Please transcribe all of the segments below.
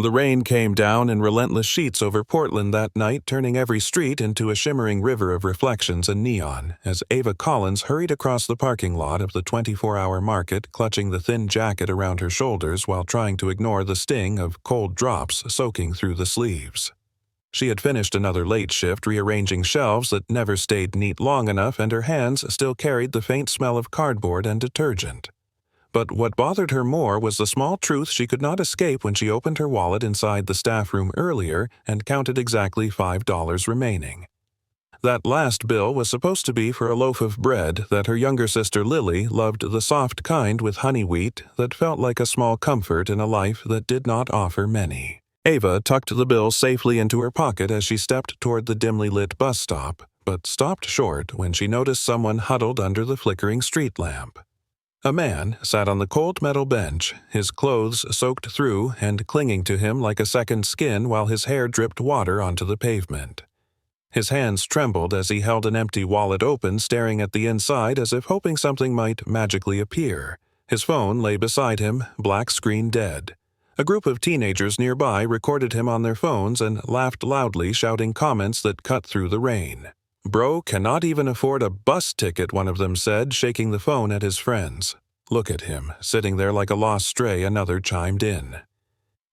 The rain came down in relentless sheets over Portland that night, turning every street into a shimmering river of reflections and neon, as Ava Collins hurried across the parking lot of the 24-hour market, clutching the thin jacket around her shoulders while trying to ignore the sting of cold drops soaking through the sleeves. She had finished another late shift rearranging shelves that never stayed neat long enough, and her hands still carried the faint smell of cardboard and detergent. But what bothered her more was the small truth she could not escape when she opened her wallet inside the staff room earlier and counted exactly $5 remaining. That last bill was supposed to be for a loaf of bread that her younger sister Lily loved, the soft kind with honey wheat that felt like a small comfort in a life that did not offer many. Ava tucked the bill safely into her pocket as she stepped toward the dimly lit bus stop, but stopped short when she noticed someone huddled under the flickering street lamp. A man sat on the cold metal bench, his clothes soaked through and clinging to him like a second skin while his hair dripped water onto the pavement. His hands trembled as he held an empty wallet open, staring at the inside as if hoping something might magically appear. His phone lay beside him, black screen dead. A group of teenagers nearby recorded him on their phones and laughed loudly, shouting comments that cut through the rain. "Bro cannot even afford a bus ticket," one of them said, shaking the phone at his friends. "Look at him, sitting there like a lost stray," another chimed in.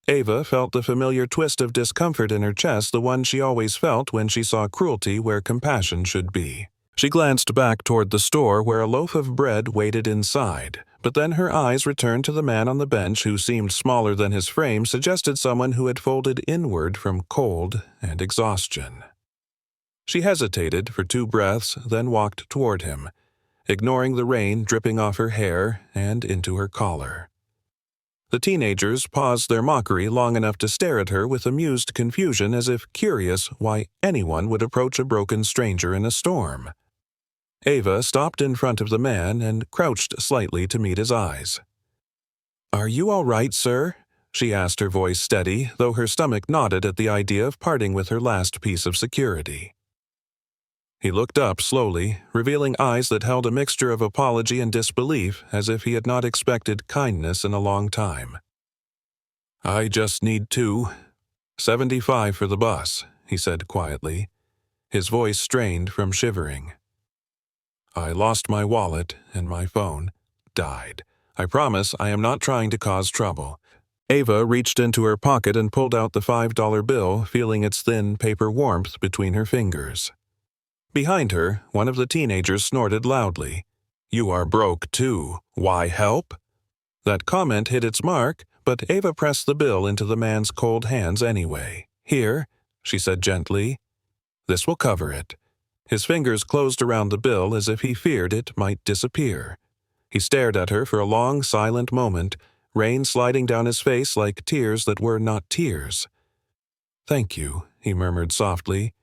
Ava felt the familiar twist of discomfort in her chest, the one she always felt when she saw cruelty where compassion should be. She glanced back toward the store where a loaf of bread waited inside, but then her eyes returned to the man on the bench who seemed smaller than his frame, suggested someone who had folded inward from cold and exhaustion. She hesitated for 2 breaths, then walked toward him, ignoring the rain dripping off her hair and into her collar. The teenagers paused their mockery long enough to stare at her with amused confusion, as if curious why anyone would approach a broken stranger in a storm. Ava stopped in front of the man and crouched slightly to meet his eyes. "Are you all right, sir?" she asked, her voice steady, though her stomach knotted at the idea of parting with her last piece of security. He looked up slowly, revealing eyes that held a mixture of apology and disbelief, as if he had not expected kindness in a long time. "I just need $2.75 for the bus," he said quietly, his voice strained from shivering. "I lost my wallet and my phone died. I promise I am not trying to cause trouble." Ava reached into her pocket and pulled out the $5 bill, feeling its thin paper warmth between her fingers. Behind her, one of the teenagers snorted loudly. "You are broke, too. Why help?" That comment hit its mark, but Ava pressed the bill into the man's cold hands anyway. "Here," she said gently. "This will cover it." His fingers closed around the bill as if he feared it might disappear. He stared at her for a long, silent moment, rain sliding down his face like tears that were not tears. "Thank you," he murmured softly.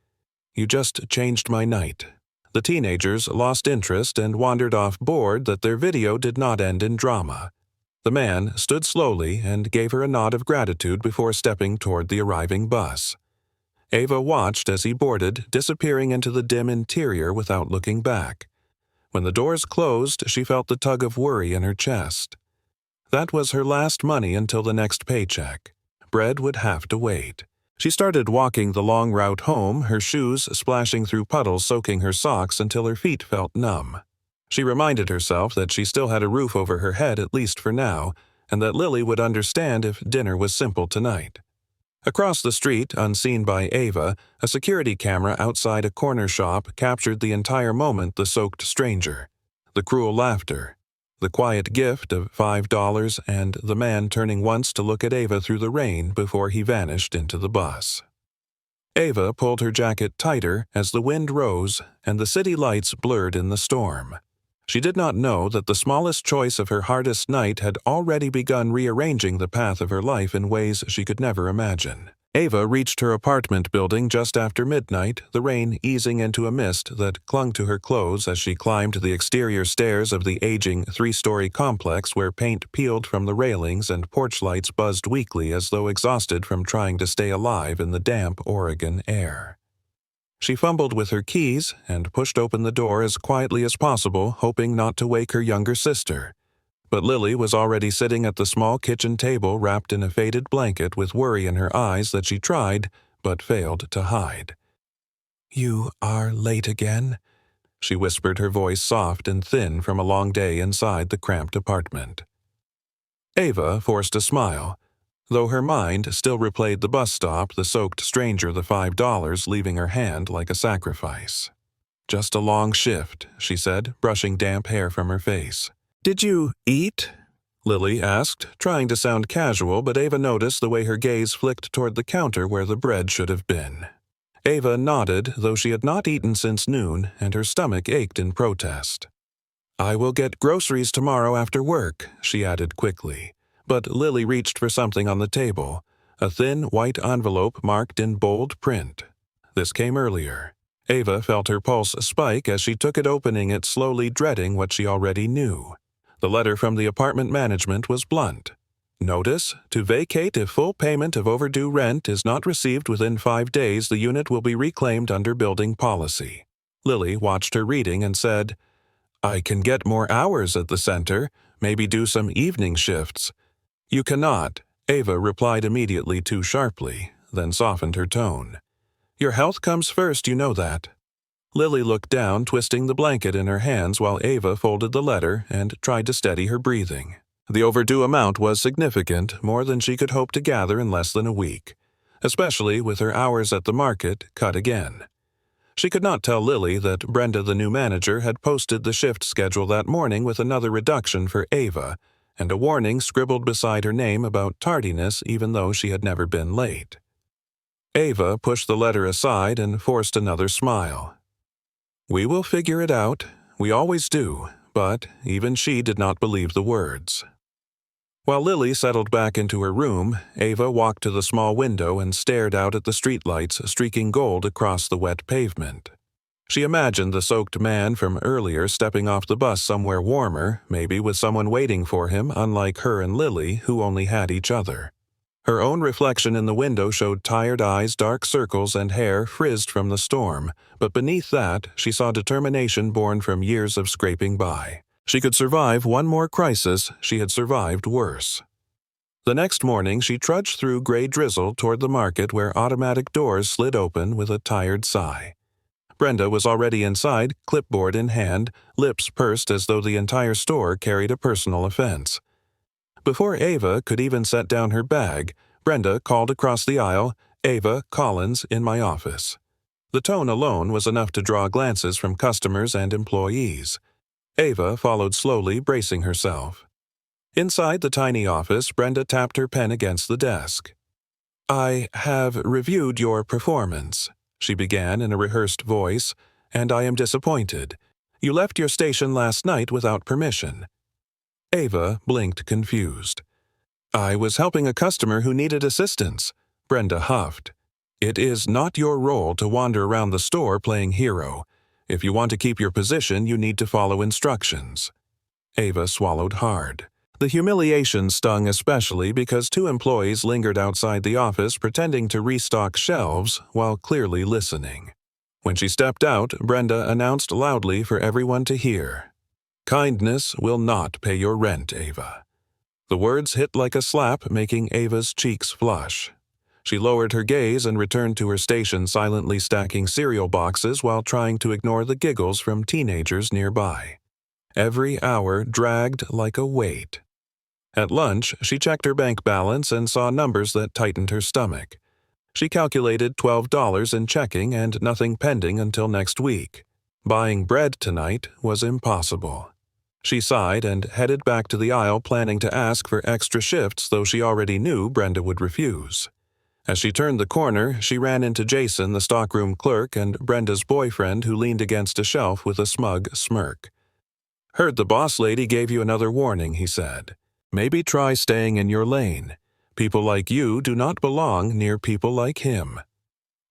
"You just changed my night." The teenagers lost interest and wandered off, bored that their video did not end in drama. The man stood slowly and gave her a nod of gratitude before stepping toward the arriving bus. Ava watched as he boarded, disappearing into the dim interior without looking back. When the doors closed, she felt the tug of worry in her chest. That was her last money until the next paycheck. Bread would have to wait. She started walking the long route home, her shoes splashing through puddles soaking her socks until her feet felt numb. She reminded herself that she still had a roof over her head, at least for now, and that Lily would understand if dinner was simple tonight. Across the street, unseen by Ava, a security camera outside a corner shop captured the entire moment the soaked stranger. The cruel laughter, the quiet gift of $5, and the man turning once to look at Ava through the rain before he vanished into the bus. Ava pulled her jacket tighter as the wind rose and the city lights blurred in the storm. She did not know that the smallest choice of her hardest night had already begun rearranging the path of her life in ways she could never imagine. Ava reached her apartment building just after midnight, the rain easing into a mist that clung to her clothes as she climbed the exterior stairs of the aging 3-story complex where paint peeled from the railings and porch lights buzzed weakly as though exhausted from trying to stay alive in the damp Oregon air. She fumbled with her keys and pushed open the door as quietly as possible, hoping not to wake her younger sister. But Lily was already sitting at the small kitchen table wrapped in a faded blanket with worry in her eyes that she tried but failed to hide. "You are late again," she whispered, her voice soft and thin from a long day inside the cramped apartment. Ava forced a smile, though her mind still replayed the bus stop, the soaked stranger, the $5 leaving her hand like a sacrifice. "Just a long shift," she said, brushing damp hair from her face. "Did you eat?" Lily asked, trying to sound casual, but Ava noticed the way her gaze flicked toward the counter where the bread should have been. Ava nodded, though she had not eaten since noon, and her stomach ached in protest. "I will get groceries tomorrow after work," she added quickly. But Lily reached for something on the table, a thin white envelope marked in bold print. This came earlier. Ava felt her pulse spike as she took it, opening it slowly, dreading what she already knew. The letter from the apartment management was blunt. "Notice: to vacate if full payment of overdue rent is not received within 5 days, the unit will be reclaimed under building policy." Lily watched her reading and said, "I can get more hours at the center, maybe do some evening shifts." "You cannot," Ava replied immediately too sharply, then softened her tone. "Your health comes first, you know that." Lily looked down, twisting the blanket in her hands while Ava folded the letter and tried to steady her breathing. The overdue amount was significant, more than she could hope to gather in less than a week, especially with her hours at the market cut again. She could not tell Lily that Brenda, the new manager, had posted the shift schedule that morning with another reduction for Ava, and a warning scribbled beside her name about tardiness even though she had never been late. Ava pushed the letter aside and forced another smile. "We will figure it out. We always do," but even she did not believe the words. While Lily settled back into her room, Ava walked to the small window and stared out at the streetlights streaking gold across the wet pavement. She imagined the soaked man from earlier stepping off the bus somewhere warmer, maybe with someone waiting for him, unlike her and Lily, who only had each other. Her own reflection in the window showed tired eyes, dark circles, and hair frizzed from the storm, but beneath that she saw determination born from years of scraping by. She could survive one more crisis. She had survived worse. The next morning she trudged through gray drizzle toward the market, where automatic doors slid open with a tired sigh. Brenda was already inside, clipboard in hand, lips pursed as though the entire store carried a personal offense. Before Ava could even set down her bag, Brenda called across the aisle, "Ava, Collins, in my office." The tone alone was enough to draw glances from customers and employees. Ava followed slowly, bracing herself. Inside the tiny office, Brenda tapped her pen against the desk. "I have reviewed your performance," she began in a rehearsed voice, "and I am disappointed. You left your station last night without permission." Ava blinked, confused. "I was helping a customer who needed assistance," Brenda huffed. "It is not your role to wander around the store playing hero. If you want to keep your position, you need to follow instructions." Ava swallowed hard. The humiliation stung especially because 2 employees lingered outside the office pretending to restock shelves while clearly listening. When she stepped out, Brenda announced loudly for everyone to hear, "Kindness will not pay your rent, Ava." The words hit like a slap, making Ava's cheeks flush. She lowered her gaze and returned to her station, silently stacking cereal boxes while trying to ignore the giggles from teenagers nearby. Every hour dragged like a weight. At lunch, she checked her bank balance and saw numbers that tightened her stomach. She calculated $12 in checking and nothing pending until next week. Buying bread tonight was impossible. She sighed and headed back to the aisle, planning to ask for extra shifts, though she already knew Brenda would refuse. As she turned the corner, she ran into Jason, the stockroom clerk, and Brenda's boyfriend, who leaned against a shelf with a smug smirk. "Heard the boss lady gave you another warning," he said. "Maybe try staying in your lane. People like you do not belong near people like him."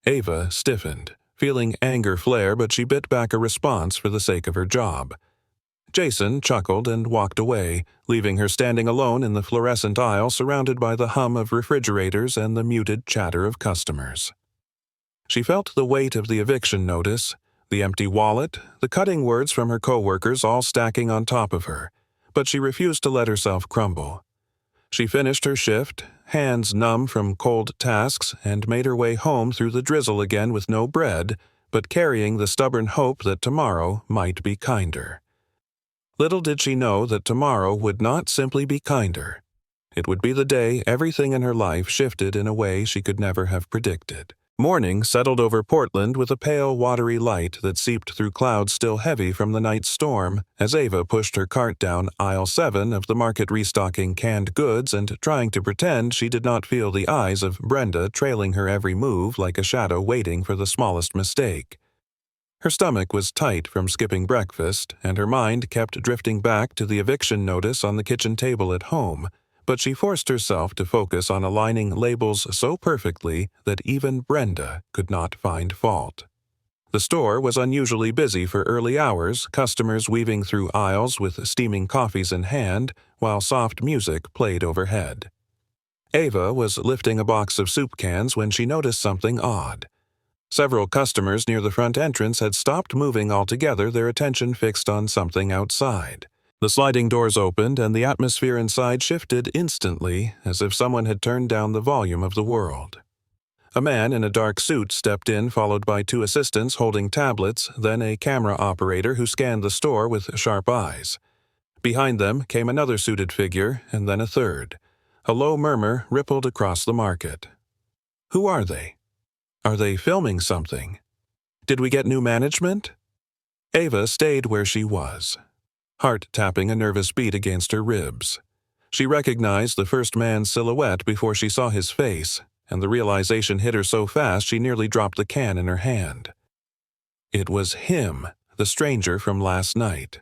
Ava stiffened, feeling anger flare, but she bit back a response for the sake of her job. Jason chuckled and walked away, leaving her standing alone in the fluorescent aisle, surrounded by the hum of refrigerators and the muted chatter of customers. She felt the weight of the eviction notice, the empty wallet, the cutting words from her coworkers all stacking on top of her, but she refused to let herself crumble. She finished her shift, hands numb from cold tasks, and made her way home through the drizzle again with no bread, but carrying the stubborn hope that tomorrow might be kinder. Little did she know that tomorrow would not simply be kinder. It would be the day everything in her life shifted in a way she could never have predicted. Morning settled over Portland with a pale, watery light that seeped through clouds still heavy from the night's storm as Ava pushed her cart down aisle 7 of the market restocking canned goods and trying to pretend she did not feel the eyes of Brenda trailing her every move like a shadow waiting for the smallest mistake. Her stomach was tight from skipping breakfast, and her mind kept drifting back to the eviction notice on the kitchen table at home, but she forced herself to focus on aligning labels so perfectly that even Brenda could not find fault. The store was unusually busy for early hours, customers weaving through aisles with steaming coffees in hand, while soft music played overhead. Ava was lifting a box of soup cans when she noticed something odd. Several customers near the front entrance had stopped moving altogether, their attention fixed on something outside. The sliding doors opened, and the atmosphere inside shifted instantly, as if someone had turned down the volume of the world. A man in a dark suit stepped in, followed by 2 assistants holding tablets, then a camera operator who scanned the store with sharp eyes. Behind them came another suited figure, and then a third. A low murmur rippled across the market. Who are they? Are they filming something? Did we get new management? Ava stayed where she was, heart tapping a nervous beat against her ribs. She recognized the first man's silhouette before she saw his face, and the realization hit her so fast she nearly dropped the can in her hand. It was him, the stranger from last night,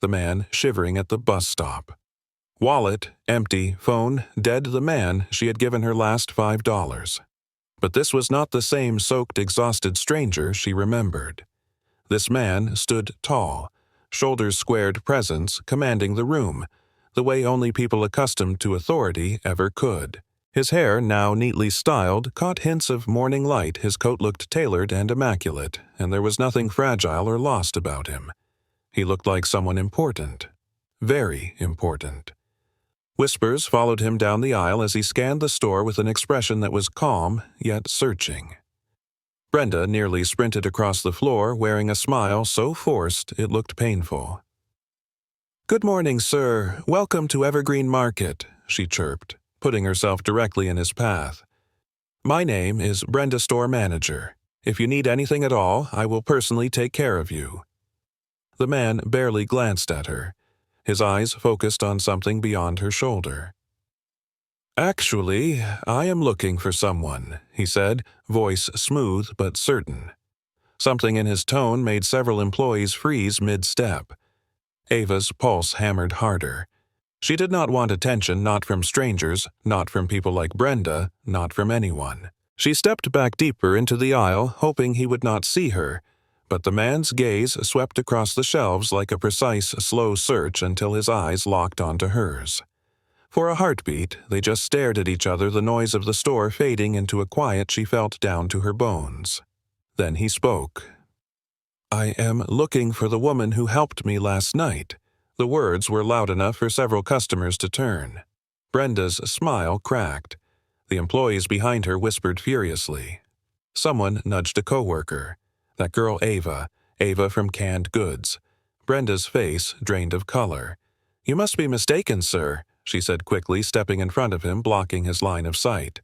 the man shivering at the bus stop. Wallet, empty, phone, dead the man she had given her last $5. But this was not the same soaked, exhausted stranger she remembered. This man stood tall, shoulders-squared presence commanding the room, the way only people accustomed to authority ever could. His hair, now neatly styled, caught hints of morning light, his coat looked tailored and immaculate, and there was nothing fragile or lost about him. He looked like someone important. Very important. Whispers followed him down the aisle as he scanned the store with an expression that was calm, yet searching. Brenda nearly sprinted across the floor, wearing a smile so forced it looked painful. "Good morning, sir. Welcome to Evergreen Market," she chirped, putting herself directly in his path. "My name is Brenda, store manager. If you need anything at all, I will personally take care of you." The man barely glanced at her, his eyes focused on something beyond her shoulder. "Actually, I am looking for someone," he said, voice smooth but certain. Something in his tone made several employees freeze mid-step. Ava's pulse hammered harder. She did not want attention, not from strangers, not from people like Brenda, not from anyone. She stepped back deeper into the aisle, hoping he would not see her, but the man's gaze swept across the shelves like a precise, slow search until his eyes locked onto hers. For a heartbeat, they just stared at each other, the noise of the store fading into a quiet she felt down to her bones. Then he spoke. "I am looking for the woman who helped me last night." The words were loud enough for several customers to turn. Brenda's smile cracked. The employees behind her whispered furiously. Someone nudged a coworker. That girl Ava from canned goods. Brenda's face drained of color. "You must be mistaken, sir," she said quickly, stepping in front of him, blocking his line of sight.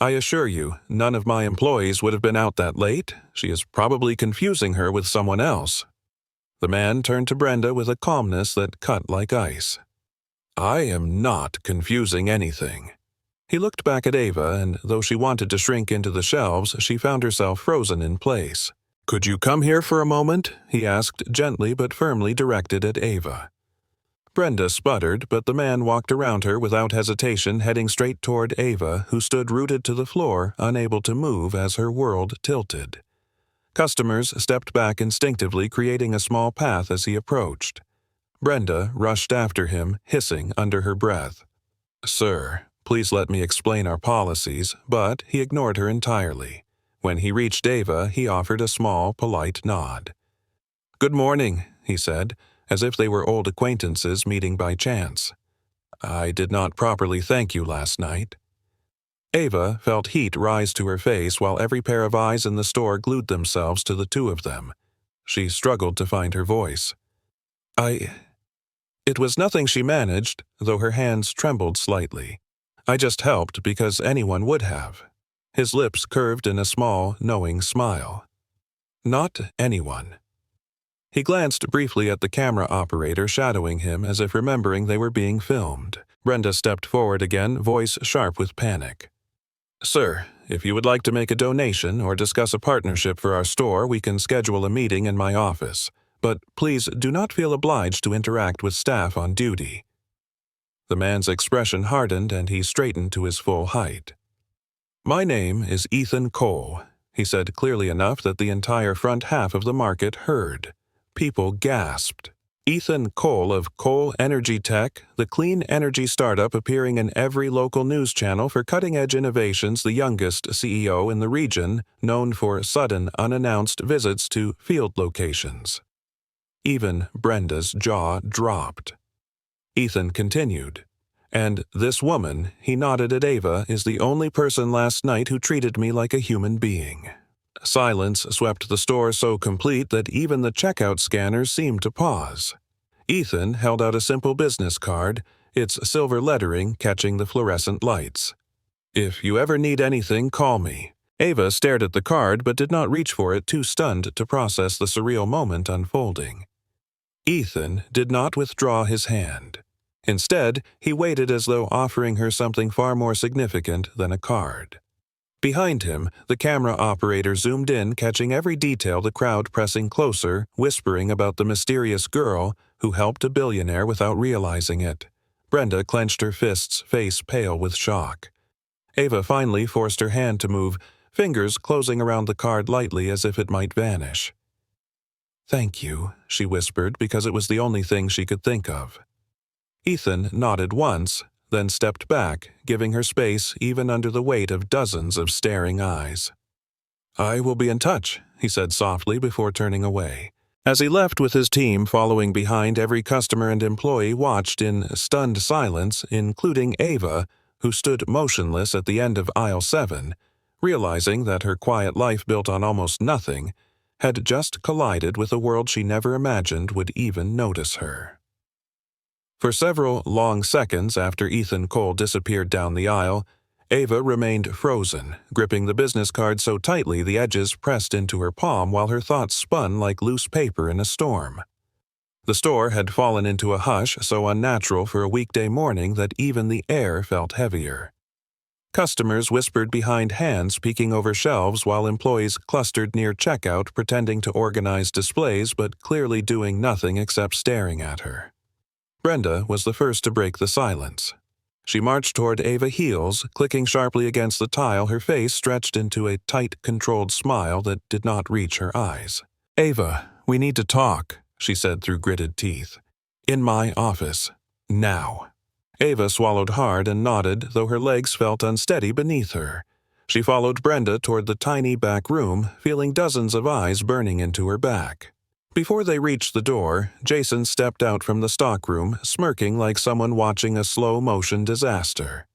"I assure you, none of my employees would have been out that late. She is probably confusing her with someone else." The man turned to Brenda with a calmness that cut like ice. "I am not confusing anything." He looked back at Ava, and though she wanted to shrink into the shelves, she found herself frozen in place. "Could you come here for a moment?" he asked, gently but firmly directed at Ava. Brenda sputtered, but the man walked around her without hesitation, heading straight toward Ava, who stood rooted to the floor, unable to move as her world tilted. Customers stepped back instinctively, creating a small path as he approached. Brenda rushed after him, hissing under her breath. "Sir, please let me explain our policies," but he ignored her entirely. When he reached Ava, he offered a small, polite nod. "Good morning," he said, as if they were old acquaintances meeting by chance. "I did not properly thank you last night." Ava felt heat rise to her face while every pair of eyes in the store glued themselves to the two of them. She struggled to find her voice. It was nothing she managed, though her hands trembled slightly. "I just helped because anyone would have." His lips curved in a small, knowing smile. "Not anyone." He glanced briefly at the camera operator shadowing him as if remembering they were being filmed. Brenda stepped forward again, voice sharp with panic. "Sir, if you would like to make a donation or discuss a partnership for our store, we can schedule a meeting in my office. But please do not feel obliged to interact with staff on duty." The man's expression hardened and he straightened to his full height. "My name is Ethan Cole," he said clearly enough that the entire front half of the market heard. People gasped. Ethan Cole of Cole Energy Tech, the clean energy startup appearing in every local news channel for cutting-edge innovations, the youngest CEO in the region, known for sudden, unannounced visits to field locations. Even Brenda's jaw dropped. Ethan continued. "And this woman," he nodded at Ava, "is the only person last night who treated me like a human being." Silence swept the store so complete that even the checkout scanners seemed to pause. Ethan held out a simple business card, its silver lettering catching the fluorescent lights. "If you ever need anything, call me." Ava stared at the card but did not reach for it, too stunned to process the surreal moment unfolding. Ethan did not withdraw his hand. Instead, he waited as though offering her something far more significant than a card. Behind him, the camera operator zoomed in, catching every detail, the crowd pressing closer, whispering about the mysterious girl who helped a billionaire without realizing it. Brenda clenched her fists, face pale with shock. Ava finally forced her hand to move, fingers closing around the card lightly as if it might vanish. "Thank you," she whispered, because it was the only thing she could think of. Ethan nodded once, then stepped back, giving her space even under the weight of dozens of staring eyes. "I will be in touch," he said softly before turning away. As he left with his team following behind, every customer and employee watched in stunned silence, including Ava, who stood motionless at the end of aisle 7, realizing that her quiet life built on almost nothing had just collided with a world she never imagined would even notice her. For several long seconds after Ethan Cole disappeared down the aisle, Ava remained frozen, gripping the business card so tightly the edges pressed into her palm while her thoughts spun like loose paper in a storm. The store had fallen into a hush so unnatural for a weekday morning that even the air felt heavier. Customers whispered behind hands peeking over shelves while employees clustered near checkout pretending to organize displays but clearly doing nothing except staring at her. Brenda was the first to break the silence. She marched toward Ava's heels, clicking sharply against the tile, her face stretched into a tight, controlled smile that did not reach her eyes. "Ava, we need to talk," she said through gritted teeth. "In my office. Now." Ava swallowed hard and nodded, though her legs felt unsteady beneath her. She followed Brenda toward the tiny back room, feeling dozens of eyes burning into her back. Before they reached the door, Jason stepped out from the stockroom, smirking like someone watching a slow-motion disaster.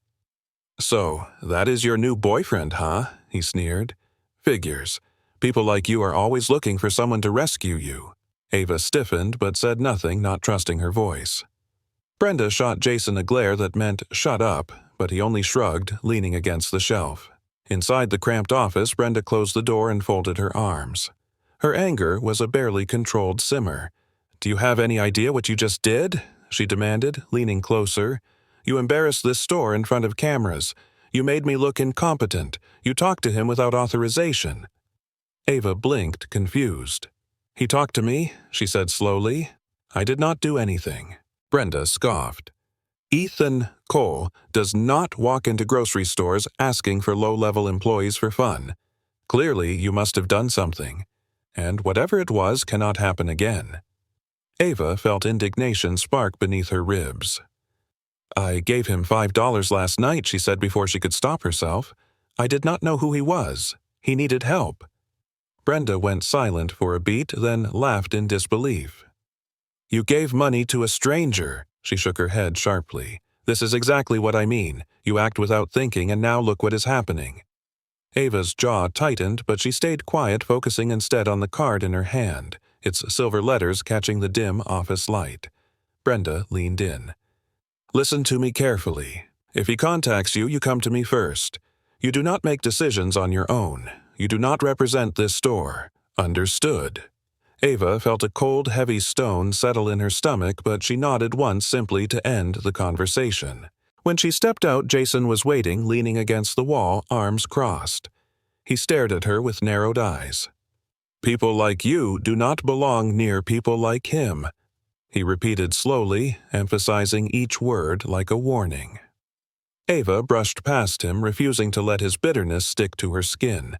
"So, that is your new boyfriend, huh?" he sneered. "Figures. People like you are always looking for someone to rescue you." Ava stiffened but said nothing, not trusting her voice. Brenda shot Jason a glare that meant "shut up," but he only shrugged, leaning against the shelf. Inside the cramped office, Brenda closed the door and folded her arms. Her anger was a barely controlled simmer. "Do you have any idea what you just did?" she demanded, leaning closer. "You embarrassed this store in front of cameras. You made me look incompetent. You talked to him without authorization." Ava blinked, confused. "He talked to me," she said slowly. "I did not do anything." Brenda scoffed. "Ethan Cole does not walk into grocery stores asking for low-level employees for fun. Clearly, you must have done something. And whatever it was cannot happen again." Ava felt indignation spark beneath her ribs. "I gave him $5 last night," she said before she could stop herself. "I did not know who he was. He needed help." Brenda went silent for a beat, then laughed in disbelief. You gave money to a stranger. She shook her head sharply. This is exactly what I mean. You act without thinking, and now look what is happening. Ava's jaw tightened, but she stayed quiet, focusing instead on the card in her hand, its silver letters catching the dim office light. Brenda leaned in. Listen to me carefully. If he contacts you, you come to me first. You do not make decisions on your own. You do not represent this store. Understood? Ava felt a cold, heavy stone settle in her stomach, but she nodded once simply to end the conversation. When she stepped out, Jason was waiting, leaning against the wall, arms crossed. He stared at her with narrowed eyes. People like you do not belong near people like him, he repeated slowly, emphasizing each word like a warning. Ava brushed past him, refusing to let his bitterness stick to her skin.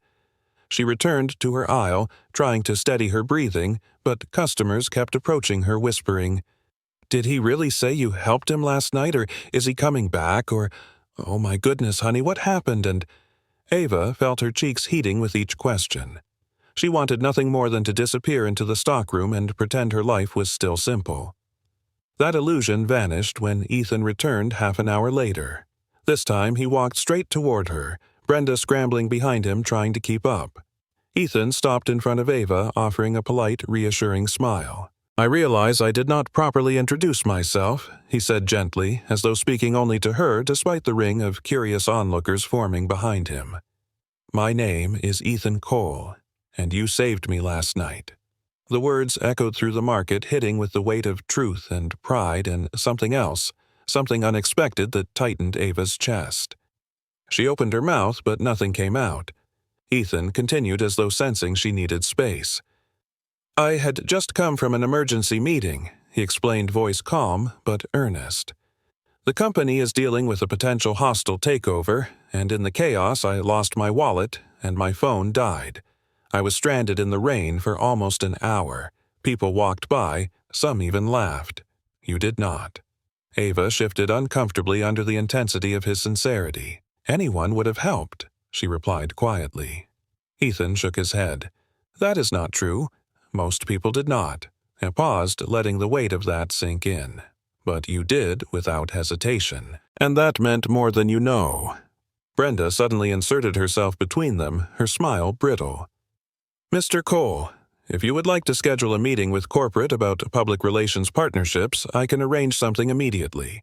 She returned to her aisle, trying to steady her breathing, but customers kept approaching her, whispering, "Did he really say you helped him last night, or is he coming back, or, oh my goodness, honey, what happened?" And Ava felt her cheeks heating with each question. She wanted nothing more than to disappear into the stockroom and pretend her life was still simple. That illusion vanished when Ethan returned half an hour later. This time he walked straight toward her, Brenda scrambling behind him trying to keep up. Ethan stopped in front of Ava, offering a polite, reassuring smile. "I realize I did not properly introduce myself," he said gently, as though speaking only to her despite the ring of curious onlookers forming behind him. "My name is Ethan Cole, and you saved me last night." The words echoed through the market, hitting with the weight of truth and pride and something else, something unexpected that tightened Ava's chest. She opened her mouth, but nothing came out. Ethan continued as though sensing she needed space. "I had just come from an emergency meeting," he explained, voice calm but earnest. "The company is dealing with a potential hostile takeover, and in the chaos I lost my wallet and my phone died. I was stranded in the rain for almost an hour. People walked by, some even laughed. You did not." Ava shifted uncomfortably under the intensity of his sincerity. "Anyone would have helped," she replied quietly. Ethan shook his head. "That is not true. Most people did not," and paused, letting the weight of that sink in. "But you did without hesitation, and that meant more than you know." Brenda suddenly inserted herself between them, her smile brittle. "Mr. Cole, if you would like to schedule a meeting with corporate about public relations partnerships, I can arrange something immediately."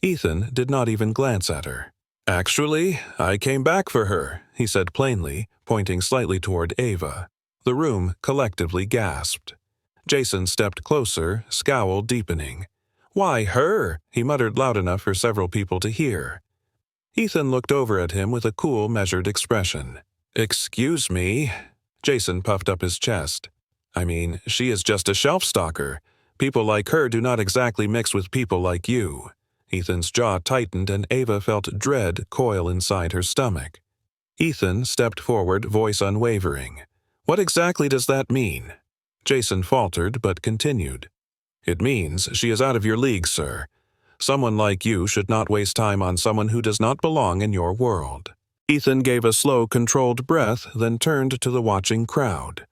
Ethan did not even glance at her. "Actually, I came back for her," he said plainly, pointing slightly toward Ava. The room collectively gasped. Jason stepped closer, scowl deepening. "Why her?" he muttered loud enough for several people to hear. Ethan looked over at him with a cool, measured expression. "Excuse me." Jason puffed up his chest. "I mean, she is just a shelf stalker. People like her do not exactly mix with people like you." Ethan's jaw tightened and Ava felt dread coil inside her stomach. Ethan stepped forward, voice unwavering. "What exactly does that mean?" Jason faltered but continued. "It means she is out of your league, sir. Someone like you should not waste time on someone who does not belong in your world." Ethan gave a slow, controlled breath, then turned to the watching crowd.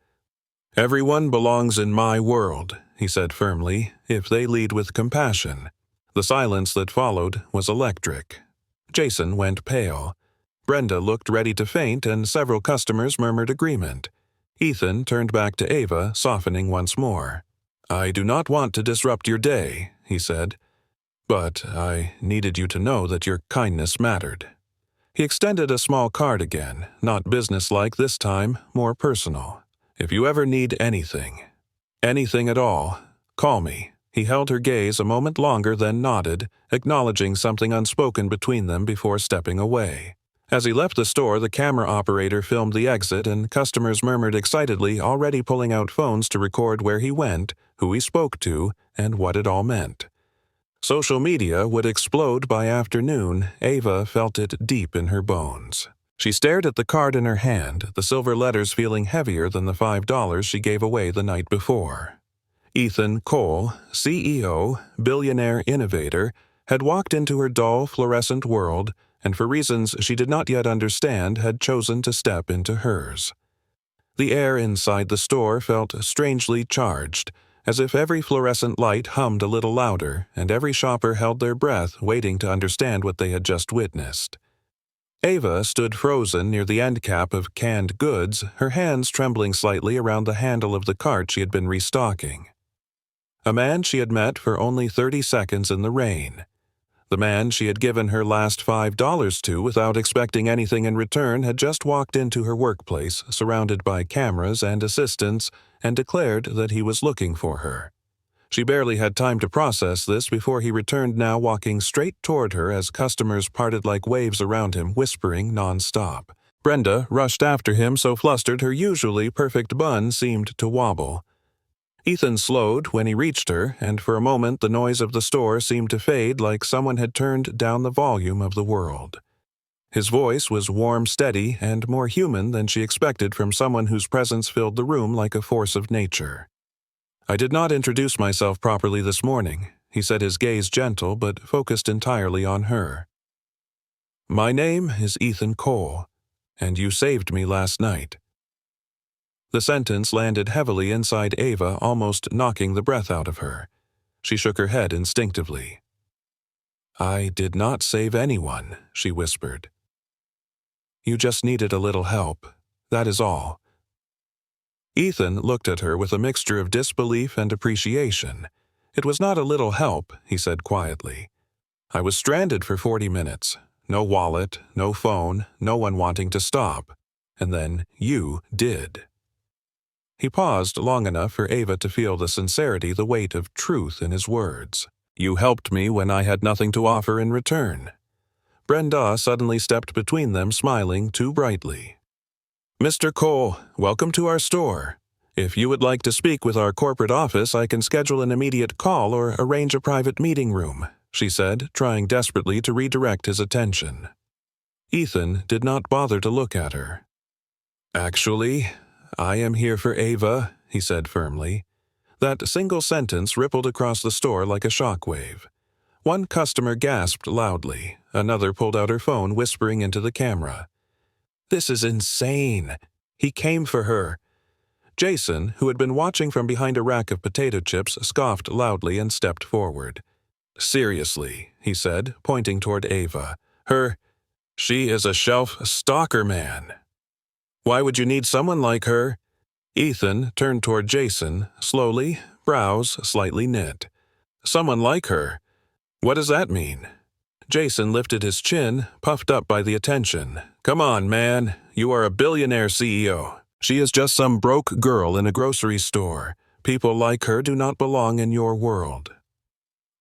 "Everyone belongs in my world," he said firmly, "if they lead with compassion." The silence that followed was electric. Jason went pale. Brenda looked ready to faint, and several customers murmured agreement. Ethan turned back to Ava, softening once more. "I do not want to disrupt your day," he said, "but I needed you to know that your kindness mattered." He extended a small card again, not businesslike this time, more personal. "If you ever need anything at all, call me." He held her gaze a moment longer, then nodded, acknowledging something unspoken between them before stepping away. As he left the store, the camera operator filmed the exit, and customers murmured excitedly, already pulling out phones to record where he went, who he spoke to, and what it all meant. Social media would explode by afternoon. Ava felt it deep in her bones. She stared at the card in her hand, the silver letters feeling heavier than the $5 she gave away the night before. Ethan Cole, CEO, billionaire innovator, had walked into her dull, fluorescent world, and for reasons she did not yet understand had chosen to step into hers. The air inside the store felt strangely charged, as if every fluorescent light hummed a little louder and every shopper held their breath waiting to understand what they had just witnessed. Ava stood frozen near the end cap of canned goods, her hands trembling slightly around the handle of the cart she had been restocking. A man she had met for only 30 seconds in the rain. The man she had given her last $5 to without expecting anything in return had just walked into her workplace, surrounded by cameras and assistants, and declared that he was looking for her. She barely had time to process this before he returned, now walking straight toward her as customers parted like waves around him, whispering nonstop. Brenda rushed after him, so flustered her usually perfect bun seemed to wobble. Ethan slowed when he reached her, and for a moment the noise of the store seemed to fade, like someone had turned down the volume of the world. His voice was warm, steady, and more human than she expected from someone whose presence filled the room like a force of nature. "I did not introduce myself properly this morning," he said, his gaze gentle but focused entirely on her. "My name is Ethan Cole, and you saved me last night." The sentence landed heavily inside Ava, almost knocking the breath out of her. She shook her head instinctively. "I did not save anyone," she whispered. "You just needed a little help. That is all." Ethan looked at her with a mixture of disbelief and appreciation. "It was not a little help," he said quietly. "I was stranded for 40 minutes. No wallet, no phone, no one wanting to stop. And then you did." He paused long enough for Ava to feel the sincerity, the weight of truth in his words. "You helped me when I had nothing to offer in return." Brenda suddenly stepped between them, smiling too brightly. "Mr. Cole, welcome to our store. If you would like to speak with our corporate office, I can schedule an immediate call or arrange a private meeting room," she said, trying desperately to redirect his attention. Ethan did not bother to look at her. "Actually, I am here for Ava," he said firmly. That single sentence rippled across the store like a shockwave. One customer gasped loudly. Another pulled out her phone, whispering into the camera. "This is insane. He came for her." Jason, who had been watching from behind a rack of potato chips, scoffed loudly and stepped forward. "Seriously," he said, pointing toward Ava. She is a shelf stalker, man. Why would you need someone like her?" Ethan turned toward Jason, slowly, brows slightly knit. "Someone like her? What does that mean?" Jason lifted his chin, puffed up by the attention. "Come on, man. You are a billionaire CEO. She is just some broke girl in a grocery store. People like her do not belong in your world."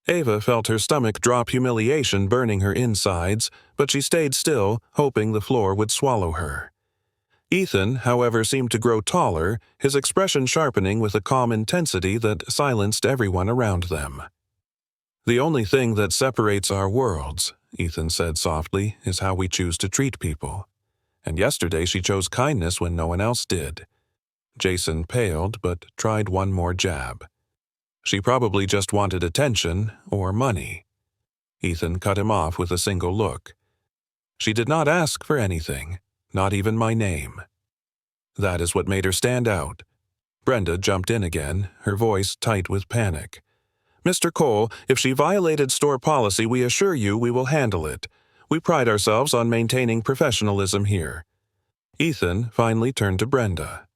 Ava felt her stomach drop, humiliation burning her insides, but she stayed still, hoping the floor would swallow her. Ethan, however, seemed to grow taller, his expression sharpening with a calm intensity that silenced everyone around them. "The only thing that separates our worlds," Ethan said softly, "is how we choose to treat people. And yesterday she chose kindness when no one else did." Jason paled, but tried one more jab. "She probably just wanted attention or money." Ethan cut him off with a single look. "She did not ask for anything, not even my name. That is what made her stand out." Brenda jumped in again, her voice tight with panic. "Mr. Cole, if she violated store policy, we assure you we will handle it. We pride ourselves on maintaining professionalism here." Ethan finally turned to Brenda.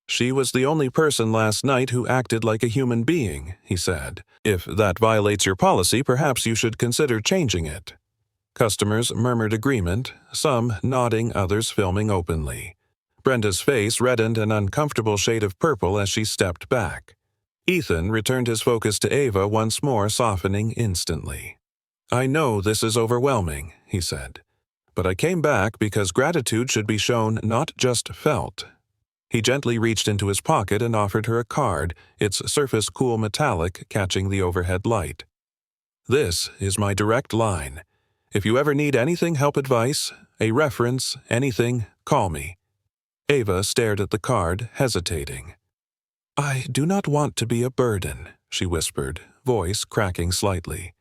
"She was the only person last night who acted like a human being," he said. "If that violates your policy, perhaps you should consider changing it." Customers murmured agreement, some nodding, others filming openly. Brenda's face reddened an uncomfortable shade of purple as she stepped back. Ethan returned his focus to Ava, once more softening instantly. "I know this is overwhelming," he said, "but I came back because gratitude should be shown, not just felt." He gently reached into his pocket and offered her a card, its surface cool metallic catching the overhead light. "This is my direct line. If you ever need anything, help, advice, a reference, anything, call me." Ava stared at the card, hesitating. "I do not want to be a burden," she whispered, voice cracking slightly.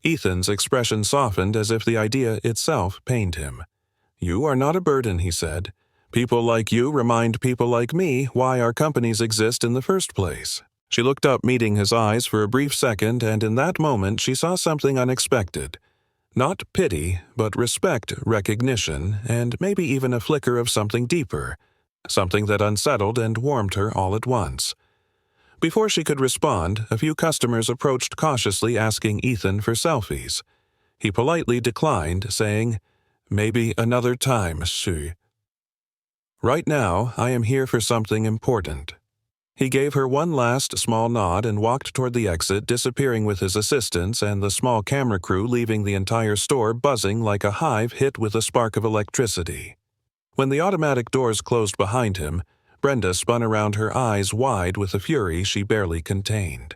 Ethan's expression softened as if the idea itself pained him. "You are not a burden," he said. "People like you remind people like me why our companies exist in the first place." She looked up, meeting his eyes for a brief second, and in that moment she saw something unexpected. Not pity, but respect, recognition, and maybe even a flicker of something deeper, something that unsettled and warmed her all at once. Before she could respond, a few customers approached cautiously, asking Ethan for selfies. He politely declined, saying, "Maybe another time, Sue. Right now, I am here for something important." He gave her one last small nod and walked toward the exit, disappearing with his assistants and the small camera crew, leaving the entire store buzzing like a hive hit with a spark of electricity. When the automatic doors closed behind him, Brenda spun around, her eyes wide with a fury she barely contained.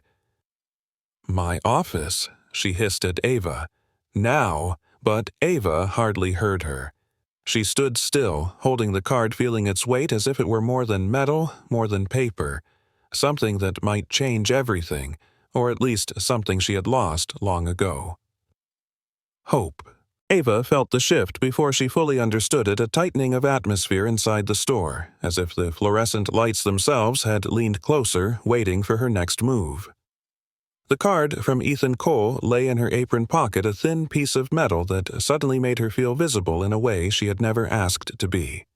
"My office," she hissed at Ava. "Now," but Ava hardly heard her. She stood still, holding the card, feeling its weight as if it were more than metal, more than paper, something that might change everything, or at least something she had lost long ago. Hope. Ava felt the shift before she fully understood it, a tightening of atmosphere inside the store, as if the fluorescent lights themselves had leaned closer, waiting for her next move. The card from Ethan Cole lay in her apron pocket, a thin piece of metal that suddenly made her feel visible in a way she had never asked to be.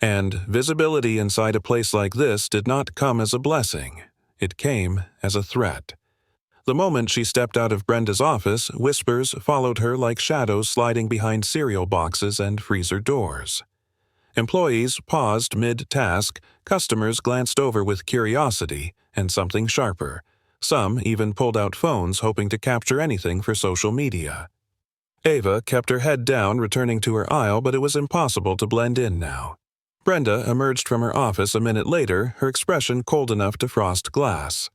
And visibility inside a place like this did not come as a blessing. It came as a threat. The moment she stepped out of Brenda's office, whispers followed her like shadows sliding behind cereal boxes and freezer doors. Employees paused mid-task, customers glanced over with curiosity and something sharper. Some even pulled out phones, hoping to capture anything for social media. Ava kept her head down, returning to her aisle, but it was impossible to blend in now. Brenda emerged from her office a minute later, her expression cold enough to frost glass.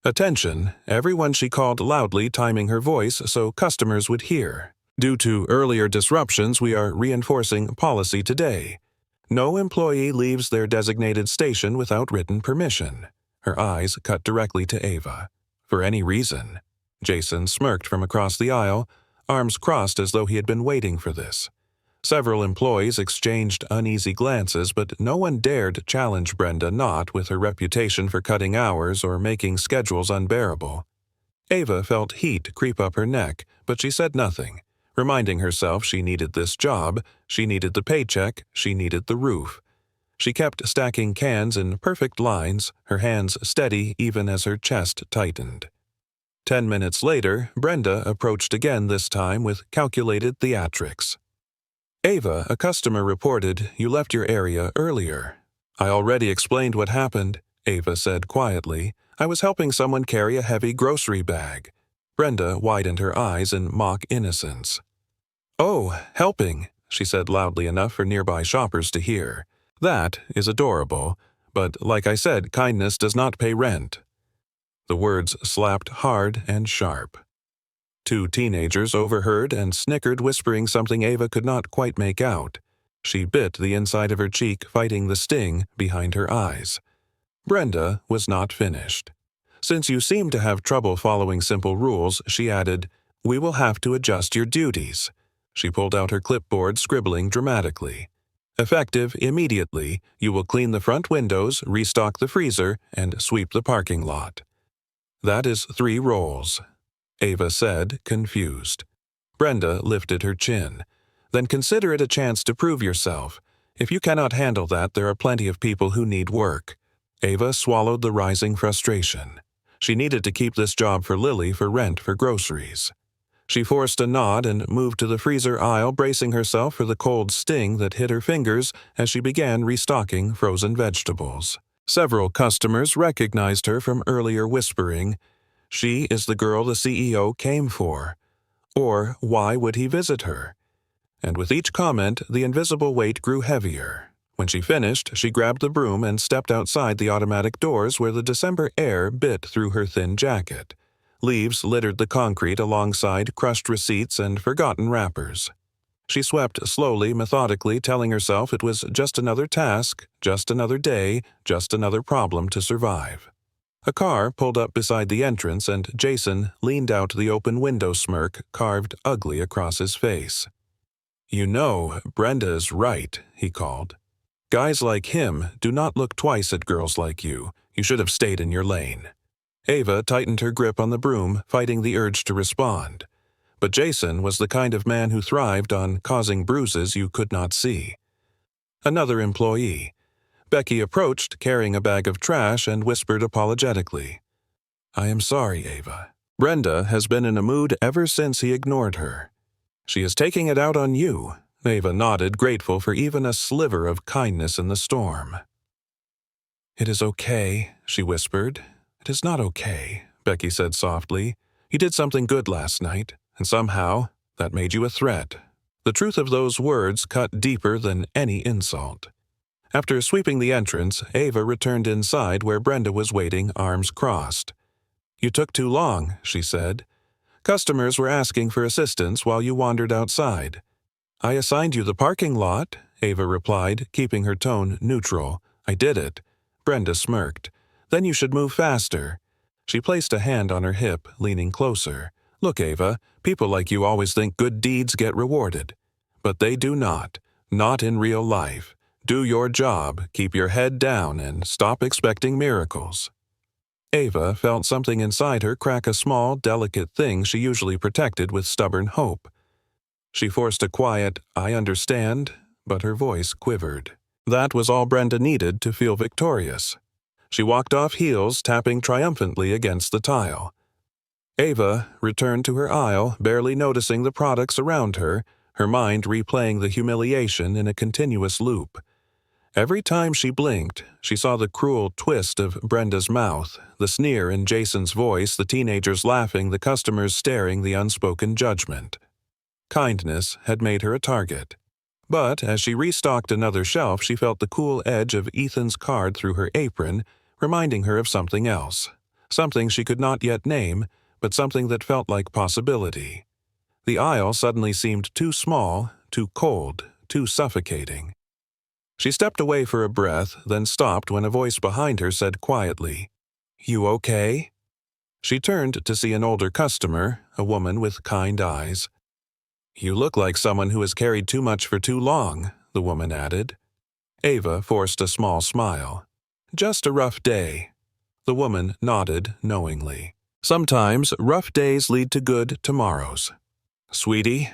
"Attention," everyone, she called loudly, timing her voice so customers would hear. "Due to earlier disruptions, we are reinforcing policy today. No employee leaves their designated station without written permission." Her eyes cut directly to Ava. "For any reason." Jason smirked from across the aisle, arms crossed as though he had been waiting for this. Several employees exchanged uneasy glances, but no one dared challenge Brenda, not with her reputation for cutting hours or making schedules unbearable. Ava felt heat creep up her neck, but she said nothing, reminding herself she needed this job, she needed the paycheck, she needed the roof. She kept stacking cans in perfect lines, her hands steady even as her chest tightened. 10 minutes later, Brenda approached again, this time with calculated theatrics. "Ava, a customer reported you left your area earlier." "I already explained what happened," Ava said quietly. "I was helping someone carry a heavy grocery bag." Brenda widened her eyes in mock innocence. "Oh, helping," she said loudly enough for nearby shoppers to hear. "That is adorable, but like I said, kindness does not pay rent." The words slapped hard and sharp. Two teenagers overheard and snickered, whispering something Ava could not quite make out. She bit the inside of her cheek, fighting the sting behind her eyes. Brenda was not finished. "Since you seem to have trouble following simple rules," she added, "we will have to adjust your duties." She pulled out her clipboard, scribbling dramatically. "Effective immediately, you will clean the front windows, restock the freezer, and sweep the parking lot." "That is 3 roles," Ava said, confused. Brenda lifted her chin. "Then consider it a chance to prove yourself. If you cannot handle that, there are plenty of people who need work." Ava swallowed the rising frustration. She needed to keep this job for Lily, for rent, for groceries. She forced a nod and moved to the freezer aisle, bracing herself for the cold sting that hit her fingers as she began restocking frozen vegetables. Several customers recognized her from earlier, whispering, "She is the girl the CEO came for." Or, why would he visit her? And with each comment, the invisible weight grew heavier. When she finished, she grabbed the broom and stepped outside the automatic doors, where the December air bit through her thin jacket. Leaves littered the concrete alongside crushed receipts and forgotten wrappers. She swept slowly, methodically, telling herself it was just another task, just another day, just another problem to survive. A car pulled up beside the entrance, and Jason leaned out the open window, smirk carved ugly across his face. "You know, Brenda is right," he called. "Guys like him do not look twice at girls like you. You should have stayed in your lane." Ava tightened her grip on the broom, fighting the urge to respond. But Jason was the kind of man who thrived on causing bruises you could not see. Another employee. Becky approached, carrying a bag of trash, and whispered apologetically, "I am sorry, Ava. Brenda has been in a mood ever since he ignored her. She is taking it out on you." Ava nodded, grateful for even a sliver of kindness in the storm. "It is okay," she whispered. "It is not okay," Becky said softly. "You did something good last night, and somehow that made you a threat." The truth of those words cut deeper than any insult. After sweeping the entrance, Ava returned inside where Brenda was waiting, arms crossed. "You took too long," she said. "Customers were asking for assistance while you wandered outside." "I assigned you the parking lot," Ava replied, keeping her tone neutral. "I did it." Brenda smirked. "Then you should move faster." She placed a hand on her hip, leaning closer. "Look, Ava, people like you always think good deeds get rewarded. But they do not. Not in real life. Do your job, keep your head down, and stop expecting miracles." Ava felt something inside her crack a small, delicate thing she usually protected with stubborn hope. She forced a quiet, "I understand," but her voice quivered. That was all Brenda needed to feel victorious. She walked off heels, tapping triumphantly against the tile. Ava returned to her aisle, barely noticing the products around her, her mind replaying the humiliation in a continuous loop. Every time she blinked, she saw the cruel twist of Brenda's mouth, the sneer in Jason's voice, the teenagers laughing, the customers staring, the unspoken judgment. Kindness had made her a target. But as she restocked another shelf, she felt the cool edge of Ethan's card through her apron, reminding her of something else. Something she could not yet name, but something that felt like possibility. The aisle suddenly seemed too small, too cold, too suffocating. She stepped away for a breath, then stopped when a voice behind her said quietly, "You okay?" She turned to see an older customer, a woman with kind eyes. "You look like someone who has carried too much for too long," the woman added. Ava forced a small smile. "Just a rough day." The woman nodded knowingly. "Sometimes rough days lead to good tomorrows." "Sweetie?"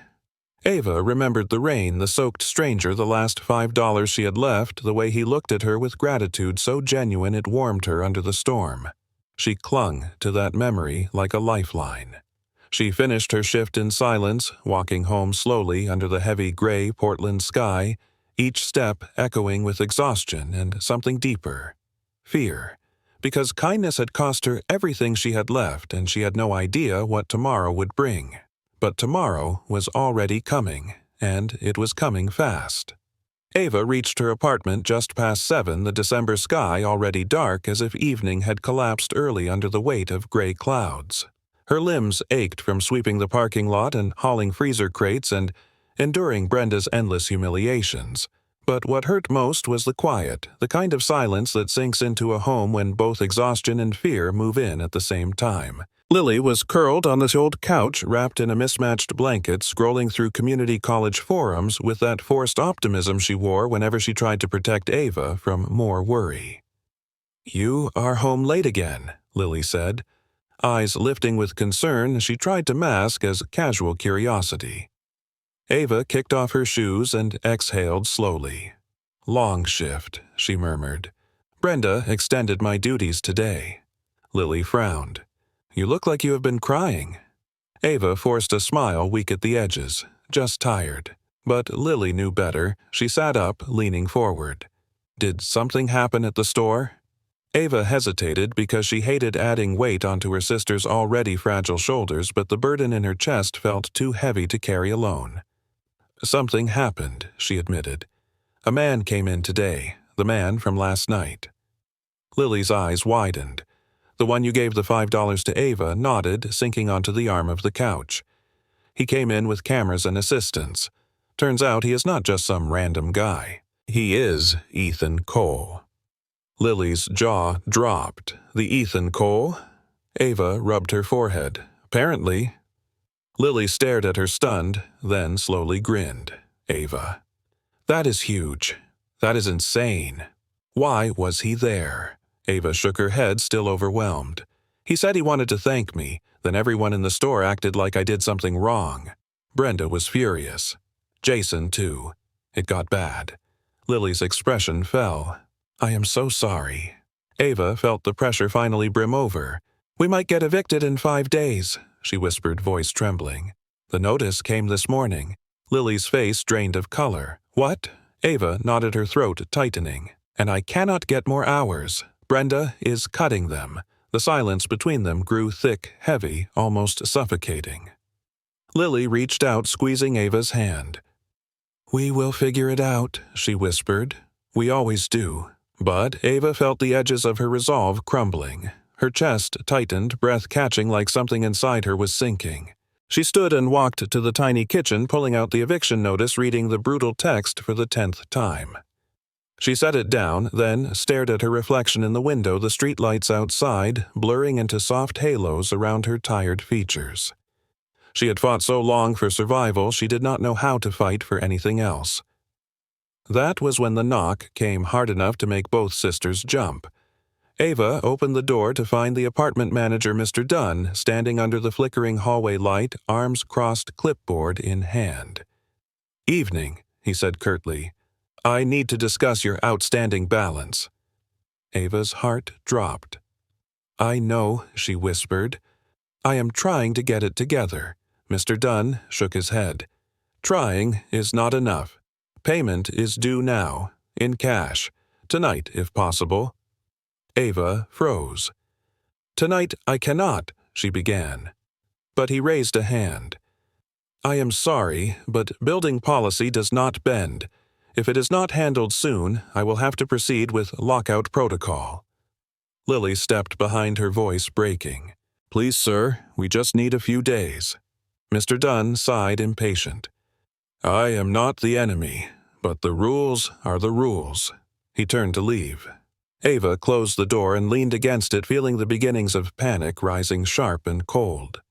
Ava remembered the rain, the soaked stranger, the last $5 she had left, the way he looked at her with gratitude so genuine it warmed her under the storm. She clung to that memory like a lifeline. She finished her shift in silence, walking home slowly under the heavy gray Portland sky, each step echoing with exhaustion and something deeper. Fear. Because kindness had cost her everything she had left, and she had no idea what tomorrow would bring. But tomorrow was already coming, and it was coming fast. Ava reached her apartment just past 7, the December sky already dark as if evening had collapsed early under the weight of gray clouds. Her limbs ached from sweeping the parking lot and hauling freezer crates and enduring Brenda's endless humiliations. But what hurt most was the quiet, the kind of silence that sinks into a home when both exhaustion and fear move in at the same time. Lily was curled on this old couch, wrapped in a mismatched blanket, scrolling through community college forums with that forced optimism she wore whenever she tried to protect Ava from more worry. "You are home late again," Lily said. Eyes lifting with concern, she tried to mask as casual curiosity. Ava kicked off her shoes and exhaled slowly. "Long shift," she murmured. "Brenda extended my duties today." Lily frowned. "You look like you have been crying." Ava forced a smile weak at the edges, just tired. But Lily knew better. She sat up, leaning forward. "Did something happen at the store?" Ava hesitated because she hated adding weight onto her sister's already fragile shoulders, but the burden in her chest felt too heavy to carry alone. "Something happened," she admitted. "A man came in today, the man from last night." Lily's eyes widened. "The one you gave the $5 to Ava," nodded, sinking onto the arm of the couch. "He came in with cameras and assistants. Turns out he is not just some random guy. He is Ethan Cole." Lily's jaw dropped. "The Ethan Cole?" Ava rubbed her forehead. "Apparently." Lily stared at her stunned, then slowly grinned. "Ava. That is huge. That is insane. Why was he there?" Ava shook her head, still overwhelmed. He said he wanted to thank me, then everyone in the store acted like I did something wrong. Brenda was furious. Jason, too. It got bad. Lily's expression fell. I am so sorry. Ava felt the pressure finally brim over. We might get evicted in 5 days, she whispered, voice trembling. The notice came this morning. Lily's face drained of color. What? Ava nodded, her throat tightening. And I cannot get more hours. Brenda is cutting them. The silence between them grew thick, heavy, almost suffocating. Lily reached out, squeezing Ava's hand. We will figure it out, she whispered. We always do. But Ava felt the edges of her resolve crumbling. Her chest tightened, breath catching like something inside her was sinking. She stood and walked to the tiny kitchen, pulling out the eviction notice, reading the brutal text for the 10th time. She set it down, then stared at her reflection in the window, the streetlights outside blurring into soft halos around her tired features. She had fought so long for survival, she did not know how to fight for anything else. That was when the knock came hard enough to make both sisters jump. Ava opened the door to find the apartment manager, Mr. Dunn, standing under the flickering hallway light, arms crossed, clipboard in hand. Evening, he said curtly. I need to discuss your outstanding balance. Ava's heart dropped. I know, she whispered. I am trying to get it together. Mr. Dunn shook his head. Trying is not enough. Payment is due now, in cash. Tonight, if possible. Ava froze. Tonight I cannot, she began. But he raised a hand. I am sorry, but building policy does not bend. If it is not handled soon, I will have to proceed with lockout protocol. Lily stepped behind, her voice breaking. Please, sir, we just need a few days. Mr. Dunn sighed, impatient. I am not the enemy, but the rules are the rules. He turned to leave. Ava closed the door and leaned against it, feeling the beginnings of panic rising sharp and cold.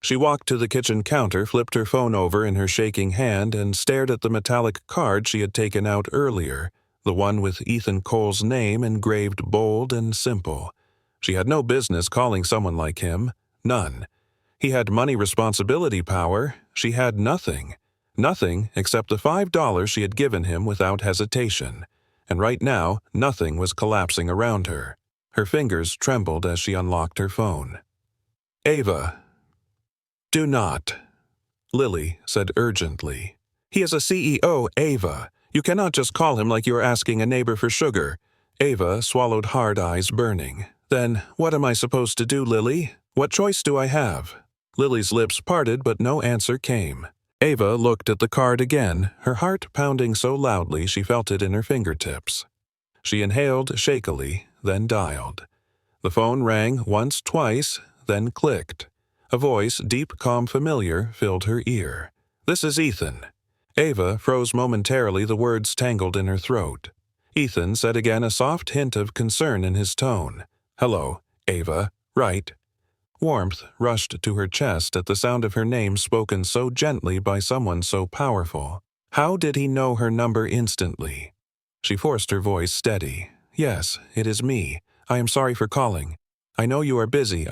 She walked to the kitchen counter, flipped her phone over in her shaking hand, and stared at the metallic card she had taken out earlier, the one with Ethan Cole's name engraved bold and simple. She had no business calling someone like him. None. He had money responsibility power. She had nothing. Nothing except the $5 she had given him without hesitation. And right now, nothing was collapsing around her. Her fingers trembled as she unlocked her phone. Ava. Do not. Lily said urgently. He is a CEO, Ava. You cannot just call him like you are asking a neighbor for sugar. Ava swallowed hard, eyes burning. Then, what am I supposed to do, Lily? What choice do I have? Lily's lips parted, but no answer came. Ava looked at the card again, her heart pounding so loudly she felt it in her fingertips. She inhaled shakily, then dialed. The phone rang once, twice, then clicked. A voice, deep, calm, familiar, filled her ear. This is Ethan. Ava froze momentarily, the words tangled in her throat. Ethan said again, a soft hint of concern in his tone. Hello, Ava. Right. Warmth rushed to her chest at the sound of her name spoken so gently by someone so powerful. How did he know her number instantly? She forced her voice steady. Yes, it is me. I am sorry for calling. I know you are busy.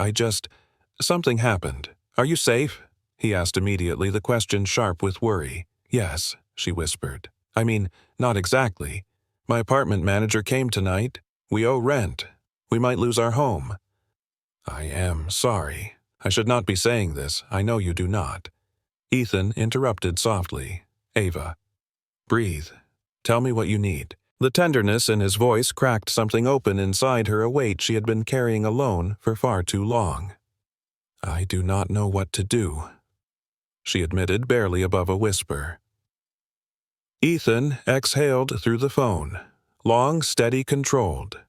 Something happened. Are you safe? He asked immediately, the question sharp with worry. Yes, she whispered. I mean, not exactly. My apartment manager came tonight. We owe rent. We might lose our home. I am sorry. I should not be saying this. I know you do not. Ethan interrupted softly. Ava, breathe. Tell me what you need. The tenderness in his voice cracked something open inside her, a weight she had been carrying alone for far too long. I do not know what to do, she admitted, barely above a whisper. Ethan exhaled through the phone. Long, steady, controlled.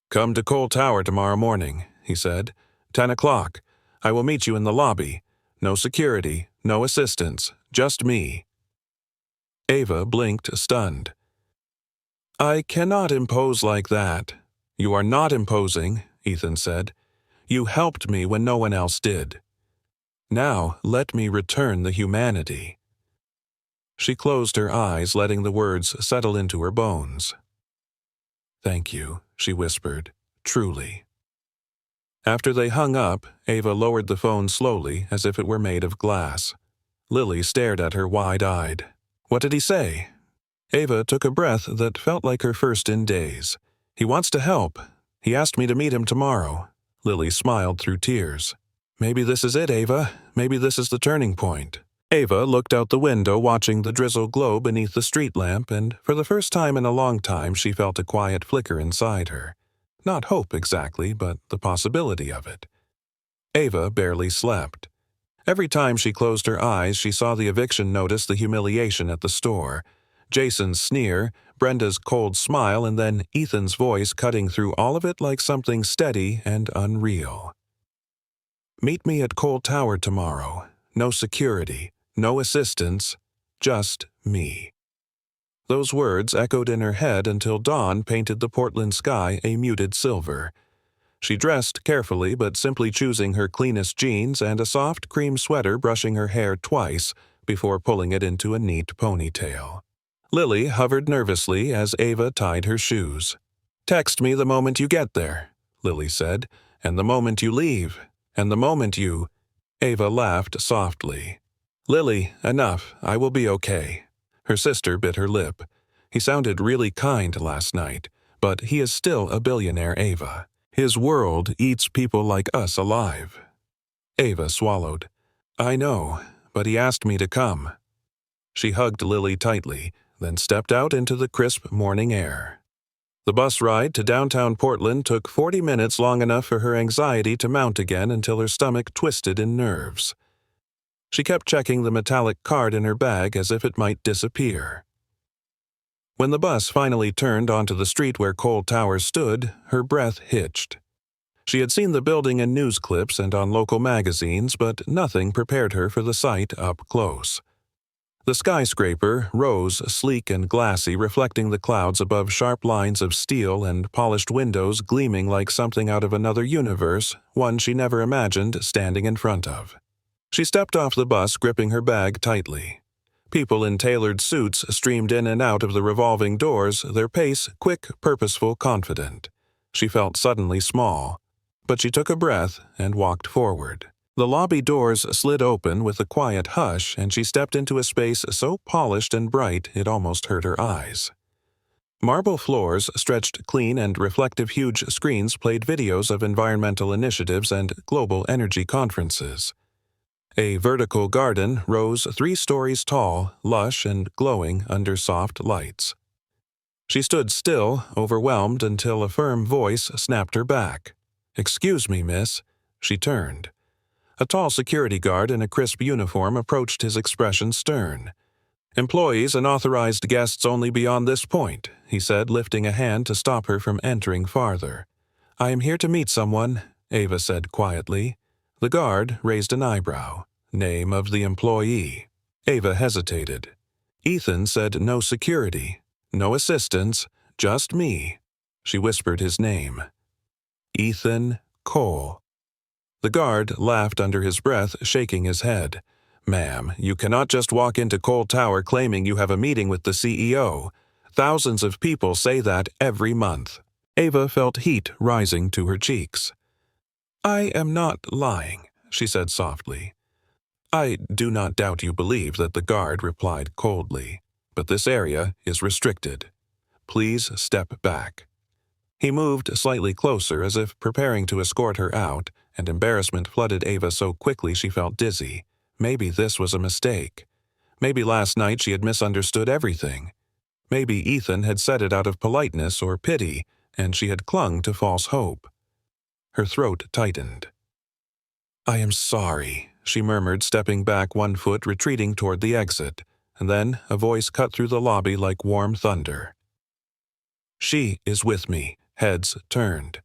Come to Cole Tower tomorrow morning, he said. 10 o'clock. I will meet you in the lobby. No security, no assistance, just me. Ava blinked, stunned. I cannot impose like that. You are not imposing, Ethan said. You helped me when no one else did. Now let me return the humanity. She closed her eyes, letting the words settle into her bones. Thank you, she whispered. truly. After they hung up, Ava lowered the phone slowly, as if it were made of glass. Lily stared at her wide-eyed. "What did he say?" Ava took a breath that felt like her first in days. "He wants to help. He asked me to meet him tomorrow." Lily smiled through tears. "Maybe this is it, Ava. Maybe this is the turning point." Ava looked out the window watching the drizzle glow beneath the street lamp, and for the first time in a long time she felt a quiet flicker inside her. Not hope exactly, but the possibility of it. Ava barely slept. Every time she closed her eyes, she saw the eviction notice, the humiliation at the store, Jason's sneer, Brenda's cold smile, and then Ethan's voice cutting through all of it like something steady and unreal. "Meet me at Cole Tower tomorrow. No security, no assistance, just me." Those words echoed in her head until dawn painted the Portland sky a muted silver. She dressed carefully, but simply choosing her cleanest jeans and a soft cream sweater, brushing her hair twice before pulling it into a neat ponytail. Lily hovered nervously as Ava tied her shoes. "Text me the moment you get there," Lily said, "and the moment you leave, and the moment you—" Ava laughed softly. "Lily, enough. I will be okay." Her sister bit her lip. "He sounded really kind last night, but he is still a billionaire, Ava. His world eats people like us alive." Ava swallowed. "I know, but he asked me to come." She hugged Lily tightly, then stepped out into the crisp morning air. The bus ride to downtown Portland took 40 minutes, long enough for her anxiety to mount again until her stomach twisted in nerves. She kept checking the metallic card in her bag as if it might disappear. When the bus finally turned onto the street where Cole Tower stood, her breath hitched. She had seen the building in news clips and on local magazines, but nothing prepared her for the sight up close. The skyscraper rose sleek and glassy, reflecting the clouds above, sharp lines of steel and polished windows gleaming like something out of another universe, one she never imagined standing in front of. She stepped off the bus, gripping her bag tightly. People in tailored suits streamed in and out of the revolving doors, their pace quick, purposeful, confident. She felt suddenly small, but she took a breath and walked forward. The lobby doors slid open with a quiet hush, and she stepped into a space so polished and bright it almost hurt her eyes. Marble floors stretched clean, and reflective huge screens played videos of environmental initiatives and global energy conferences. A vertical garden rose 3 stories tall, lush and glowing under soft lights. She stood still, overwhelmed, until a firm voice snapped her back. "Excuse me, miss." She turned. A tall security guard in a crisp uniform approached, his expression stern. "Employees and authorized guests only beyond this point," he said, lifting a hand to stop her from entering farther. "I am here to meet someone," Ava said quietly. The guard raised an eyebrow. "Name of the employee." Ava hesitated. "Ethan said no security, no assistance, just me." She whispered his name. "Ethan Cole." The guard laughed under his breath, shaking his head. "Ma'am, you cannot just walk into Cole Tower claiming you have a meeting with the CEO. Thousands of people say that every month." Ava felt heat rising to her cheeks. "I am not lying," she said softly. "I do not doubt you believe that," the guard replied coldly. "But this area is restricted. Please step back." He moved slightly closer, as if preparing to escort her out, and embarrassment flooded Ava so quickly she felt dizzy. Maybe this was a mistake. Maybe last night she had misunderstood everything. Maybe Ethan had said it out of politeness or pity, and she had clung to false hope. Her throat tightened. "I am sorry," she murmured, stepping back 1 foot, retreating toward the exit, and then a voice cut through the lobby like warm thunder. "She is with me." Heads turned.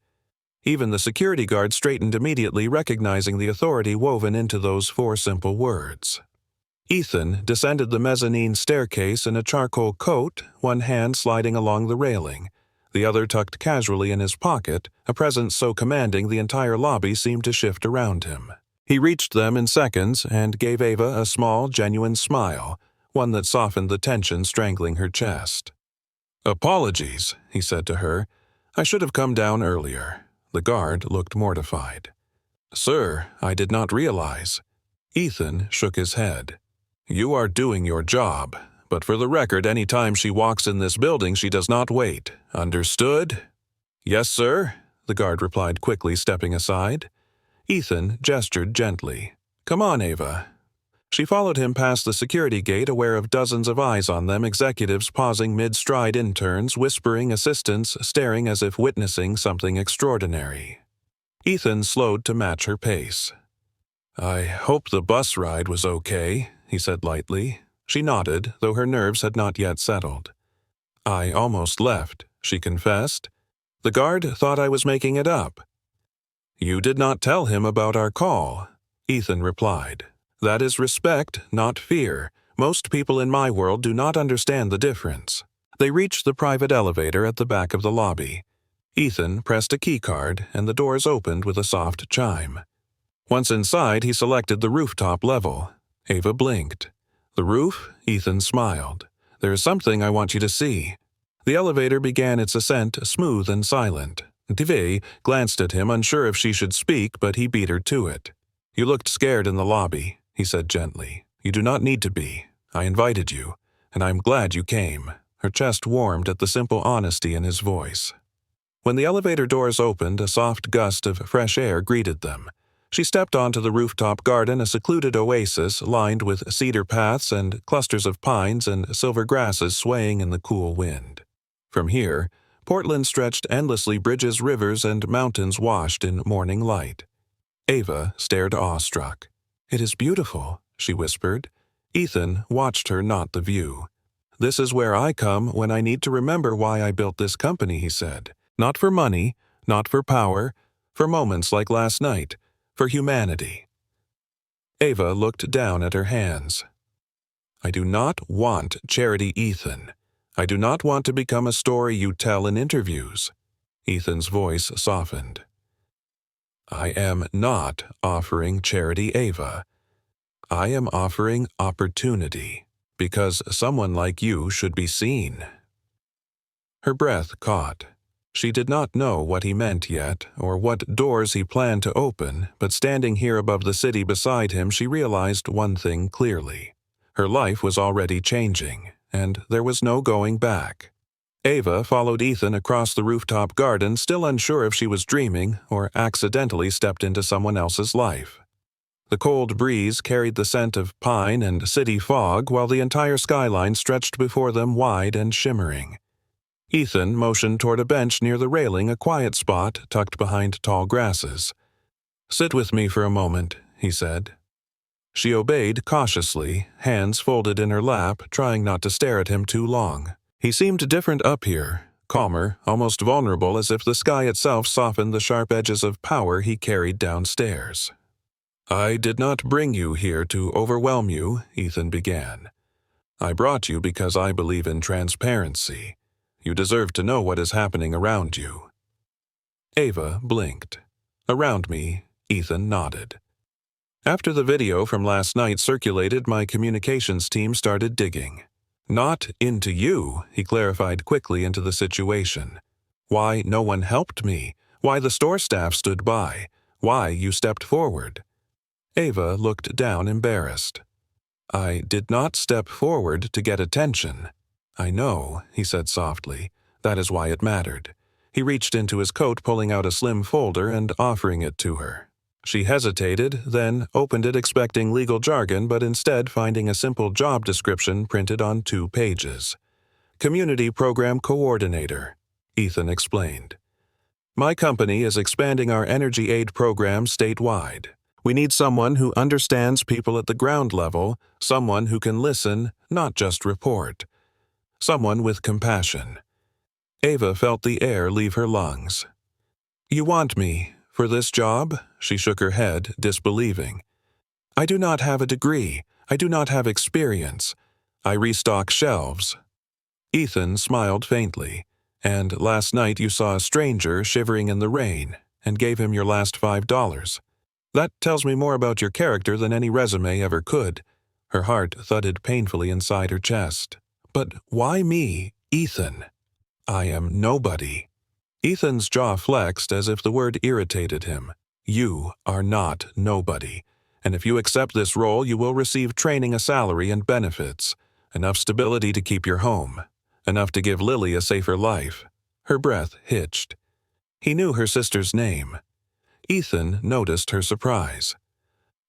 Even the security guard straightened immediately, recognizing the authority woven into those 4 simple words. Ethan descended the mezzanine staircase in a charcoal coat, one hand sliding along the railing, the other tucked casually in his pocket, a presence so commanding the entire lobby seemed to shift around him. He reached them in seconds and gave Ava a small, genuine smile, one that softened the tension strangling her chest. "Apologies," he said to her. "I should have come down earlier. The guard looked mortified. "Sir, I did not realize." Ethan shook his head. "You are doing your job, but for the record, any time she walks in this building, she does not wait. Understood?" "Yes, sir," the guard replied quickly, stepping aside. Ethan gestured gently. "Come on, Ava." She followed him past the security gate, aware of dozens of eyes on them, executives pausing mid-stride, interns whispering, assistants staring as if witnessing something extraordinary. Ethan slowed to match her pace. "I hope the bus ride was okay," he said lightly. She nodded, though her nerves had not yet settled. "I almost left," she confessed. "The guard thought I was making it up." "You did not tell him about our call," Ethan replied. "That is respect, not fear. Most people in my world do not understand the difference." They reached the private elevator at the back of the lobby. Ethan pressed a keycard, and the doors opened with a soft chime. Once inside, he selected the rooftop level. Ava blinked. "The roof?" Ethan smiled. "There is something I want you to see." The elevator began its ascent, smooth and silent. Tive glanced at him, unsure if she should speak, but he beat her to it. "You looked scared in the lobby," he said gently. "You do not need to be. I invited you, and I am glad you came." Her chest warmed at the simple honesty in his voice. When the elevator doors opened, a soft gust of fresh air greeted them. She stepped onto the rooftop garden, a secluded oasis lined with cedar paths and clusters of pines and silver grasses swaying in the cool wind. From here, Portland stretched endlessly, bridges, rivers, and mountains washed in morning light. Ava stared awestruck. "It is beautiful," she whispered. Ethan watched her, not the view. "This is where I come when I need to remember why I built this company," he said. "Not for money, not for power, for moments like last night, for humanity." Ava looked down at her hands. "I do not want charity, Ethan. I do not want to become a story you tell in interviews." Ethan's voice softened. "I am not offering charity, Ava. I am offering opportunity, because someone like you should be seen." Her breath caught. She did not know what he meant yet, or what doors he planned to open, but standing here above the city beside him, she realized one thing clearly. Her life was already changing, and there was no going back. Ava followed Ethan across the rooftop garden, still unsure if she was dreaming or accidentally stepped into someone else's life. The cold breeze carried the scent of pine and city fog, while the entire skyline stretched before them wide and shimmering. Ethan motioned toward a bench near the railing, a quiet spot tucked behind tall grasses. "Sit with me for a moment," he said. She obeyed cautiously, hands folded in her lap, trying not to stare at him too long. He seemed different up here, calmer, almost vulnerable, as if the sky itself softened the sharp edges of power he carried downstairs. "I did not bring you here to overwhelm you," Ethan began. "I brought you because I believe in transparency. You deserve to know what is happening around you." Ava blinked. "Around me," Ethan nodded. "After the video from last night circulated, my communications team started digging. Not into you," he clarified quickly, into the situation. "Why no one helped me, why the store staff stood by, why you stepped forward." Ava looked down, embarrassed. "I did not step forward to get attention." "I know," he said softly. "That is why it mattered." He reached into his coat, pulling out a slim folder and offering it to her. She hesitated, then opened it expecting legal jargon, but instead finding a simple job description printed on 2 pages. "Community Program Coordinator," Ethan explained. "My company is expanding our energy aid program statewide. We need someone who understands people at the ground level, someone who can listen, not just report. Someone with compassion." Ava felt the air leave her lungs. "You want me for this job?" She shook her head, disbelieving. "I do not have a degree. I do not have experience. I restock shelves." Ethan smiled faintly. "And last night you saw a stranger shivering in the rain and gave him your last $5. That tells me more about your character than any resume ever could." Her heart thudded painfully inside her chest. "But why me, Ethan? I am nobody." Ethan's jaw flexed as if the word irritated him. You are not nobody, and if you accept this role you will receive training, a salary, and benefits. Enough stability to keep your home. Enough to give Lily a safer life. Her breath hitched. He knew her sister's name. Ethan noticed her surprise.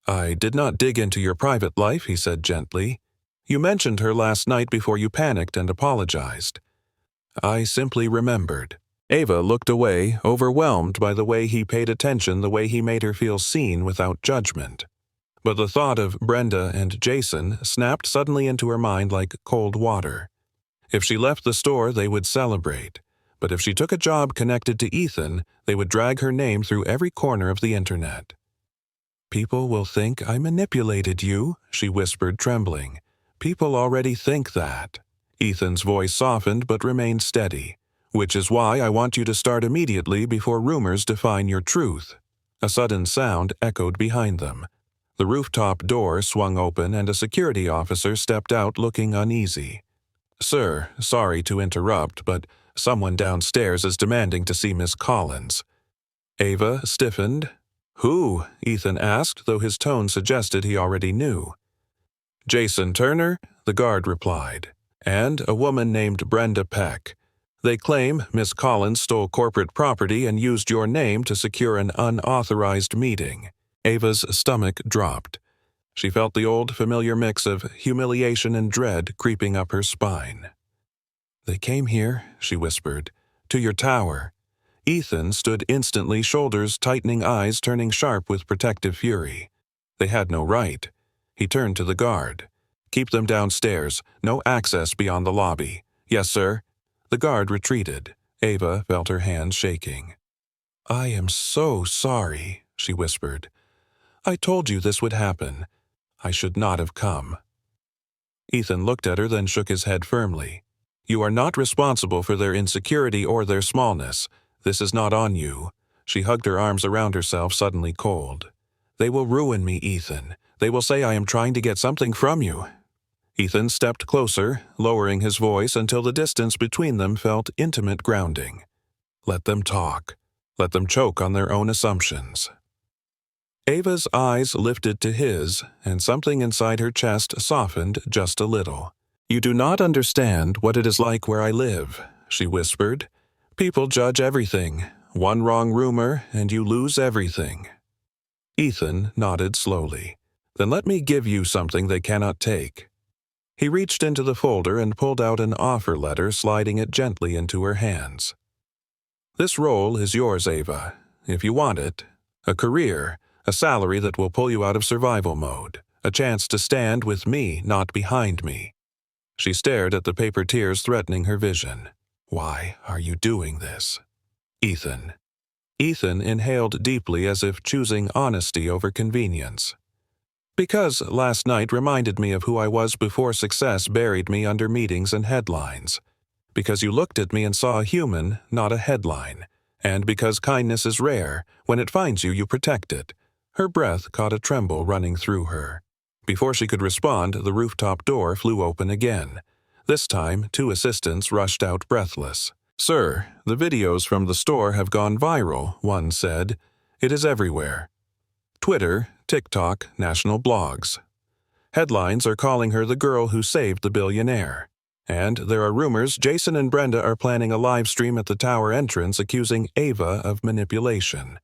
I did not dig into your private life, he said gently. You mentioned her last night before you panicked and apologized. I simply remembered. Ava looked away, overwhelmed by the way he paid attention, the way he made her feel seen without judgment. But the thought of Brenda and Jason snapped suddenly into her mind like cold water. If she left the store, they would celebrate. But if she took a job connected to Ethan, they would drag her name through every corner of the internet. People will think I manipulated you, she whispered, trembling. People already think that. Ethan's voice softened but remained steady. Which is why I want you to start immediately before rumors define your truth. A sudden sound echoed behind them. The rooftop door swung open and a security officer stepped out looking uneasy. Sir, sorry to interrupt, but someone downstairs is demanding to see Miss Collins. Ava stiffened. Who? Ethan asked, though his tone suggested he already knew. Jason Turner, the guard replied, and a woman named Brenda Peck. They claim Miss Collins stole corporate property and used your name to secure an unauthorized meeting. Ava's stomach dropped. She felt the old familiar mix of humiliation and dread creeping up her spine. They came here, she whispered, to your tower. Ethan stood instantly, shoulders tightening, eyes turning sharp with protective fury. They had no right. He turned to the guard. Keep them downstairs. No access beyond the lobby. Yes, sir. The guard retreated. Ava felt her hands shaking. I am so sorry, she whispered. I told you this would happen. I should not have come. Ethan looked at her, then shook his head firmly. You are not responsible for their insecurity or their smallness. This is not on you. She hugged her arms around herself, suddenly cold. They will ruin me, Ethan. They will say I am trying to get something from you. Ethan stepped closer, lowering his voice until the distance between them felt intimate grounding. Let them talk. Let them choke on their own assumptions. Ava's eyes lifted to his, and something inside her chest softened just a little. You do not understand what it is like where I live, she whispered. People judge everything. One wrong rumor, and you lose everything. Ethan nodded slowly. Then let me give you something they cannot take. He reached into the folder and pulled out an offer letter, sliding it gently into her hands. This role is yours, Ava, if you want it. A career, a salary that will pull you out of survival mode, a chance to stand with me, not behind me. She stared at the paper tears threatening her vision. Why are you doing this? Ethan. Ethan inhaled deeply as if choosing honesty over convenience. Because last night reminded me of who I was before success buried me under meetings and headlines. Because you looked at me and saw a human, not a headline. And because kindness is rare, when it finds you, you protect it. Her breath caught a tremble running through her. Before she could respond, the rooftop door flew open again. This time, 2 assistants rushed out breathless. Sir, the videos from the store have gone viral, one said. It is everywhere. Twitter, TikTok, national blogs. Headlines are calling her the girl who saved the billionaire. And there are rumors Jason and Brenda are planning a live stream at the tower entrance accusing Ava of manipulation.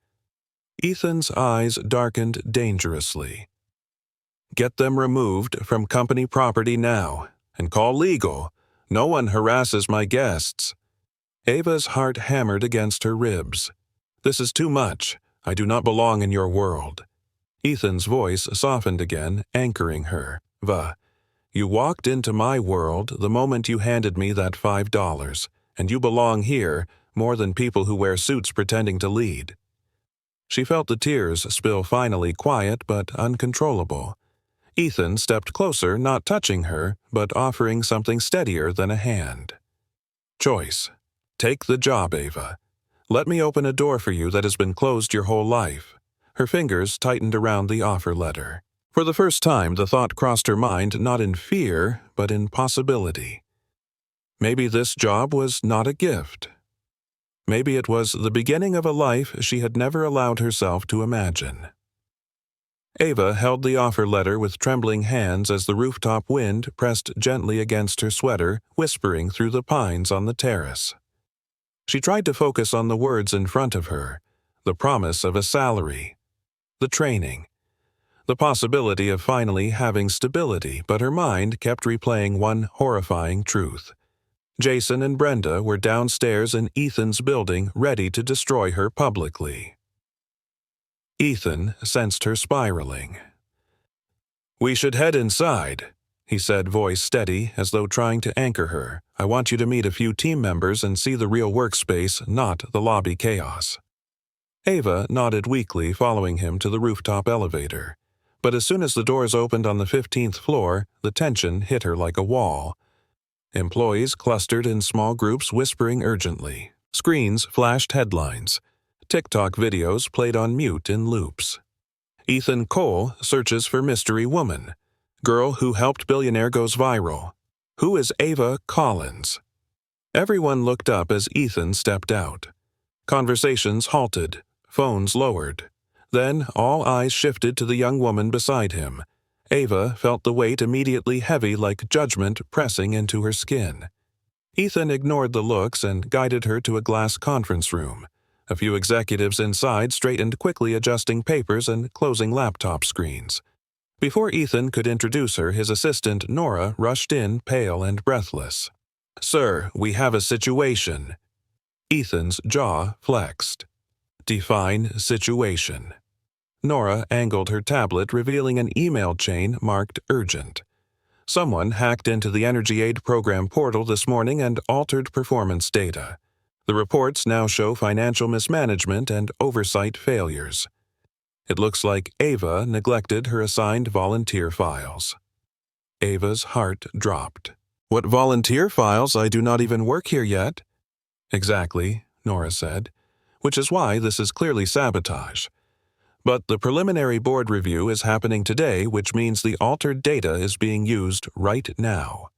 Ethan's eyes darkened dangerously. Get them removed from company property now, and call legal. No one harasses my guests. Ava's heart hammered against her ribs. This is too much. I do not belong in your world. Ethan's voice softened again, anchoring her. You walked into my world the moment you handed me that $5, and you belong here more than people who wear suits pretending to lead. She felt the tears spill, finally quiet but uncontrollable. Ethan stepped closer, not touching her, but offering something steadier than a hand. Choice. Take the job, Ava. Let me open a door for you that has been closed your whole life. Her fingers tightened around the offer letter. For the first time, the thought crossed her mind not in fear, but in possibility. Maybe this job was not a gift. Maybe it was the beginning of a life she had never allowed herself to imagine. Ava held the offer letter with trembling hands as the rooftop wind pressed gently against her sweater, whispering through the pines on the terrace. She tried to focus on the words in front of her, the promise of a salary, the training, the possibility of finally having stability, but her mind kept replaying one horrifying truth. Jason and Brenda were downstairs in Ethan's building, ready to destroy her publicly. Ethan sensed her spiraling. "We should head inside," he said, voice steady, as though trying to anchor her. "I want you to meet a few team members and see the real workspace, not the lobby chaos." Ava nodded weakly, following him to the rooftop elevator. But as soon as the doors opened on the 15th floor, the tension hit her like a wall. Employees clustered in small groups, whispering urgently. Screens flashed headlines. TikTok videos played on mute in loops. Ethan Cole searches for mystery woman. Girl who helped billionaire goes viral. Who is Ava Collins? Everyone looked up as Ethan stepped out. Conversations halted, phones lowered. Then all eyes shifted to the young woman beside him. Ava felt the weight immediately heavy, like judgment pressing into her skin. Ethan ignored the looks and guided her to a glass conference room. A few executives inside straightened quickly, adjusting papers and closing laptop screens. Before Ethan could introduce her, his assistant, Nora, rushed in, pale and breathless. "Sir, we have a situation." Ethan's jaw flexed. "Define situation." Nora angled her tablet, revealing an email chain marked urgent. Someone hacked into the Energy Aid Program portal this morning and altered performance data. The reports now show financial mismanagement and oversight failures. It looks like Ava neglected her assigned volunteer files. Ava's heart dropped. "What volunteer files? I do not even work here yet." "Exactly," Nora said, "which is why this is clearly sabotage. But the preliminary board review is happening today, which means the altered data is being used right now."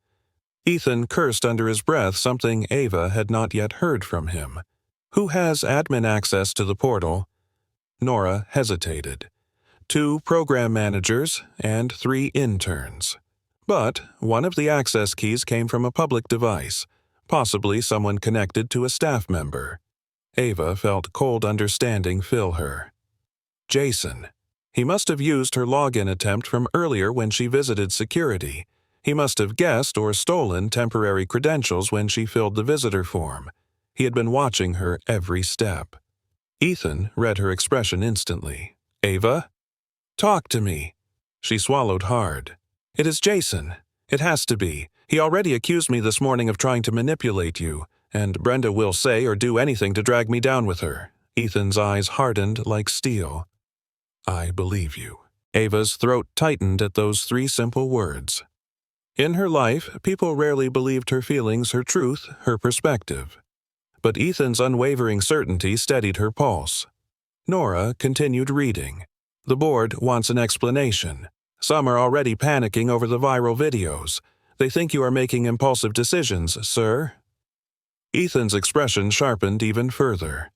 Ethan cursed under his breath, something Ava had not yet heard from him. "Who has admin access to the portal?" Nora hesitated. 2 program managers and 3 interns. But one of the access keys came from a public device, possibly someone connected to a staff member. Ava felt cold understanding fill her. Jason. He must have used her login attempt from earlier when she visited security. He must have guessed or stolen temporary credentials when she filled the visitor form. He had been watching her every step. Ethan read her expression instantly. "Ava? Talk to me." She swallowed hard. "It is Jason. It has to be. He already accused me this morning of trying to manipulate you, and Brenda will say or do anything to drag me down with her." Ethan's eyes hardened like steel. "I believe you." Ava's throat tightened at those 3 simple words. In her life, people rarely believed her feelings, her truth, her perspective. But Ethan's unwavering certainty steadied her pulse. Nora continued reading. "The board wants an explanation. Some are already panicking over the viral videos. They think you are making impulsive decisions, sir." Ethan's expression sharpened even further.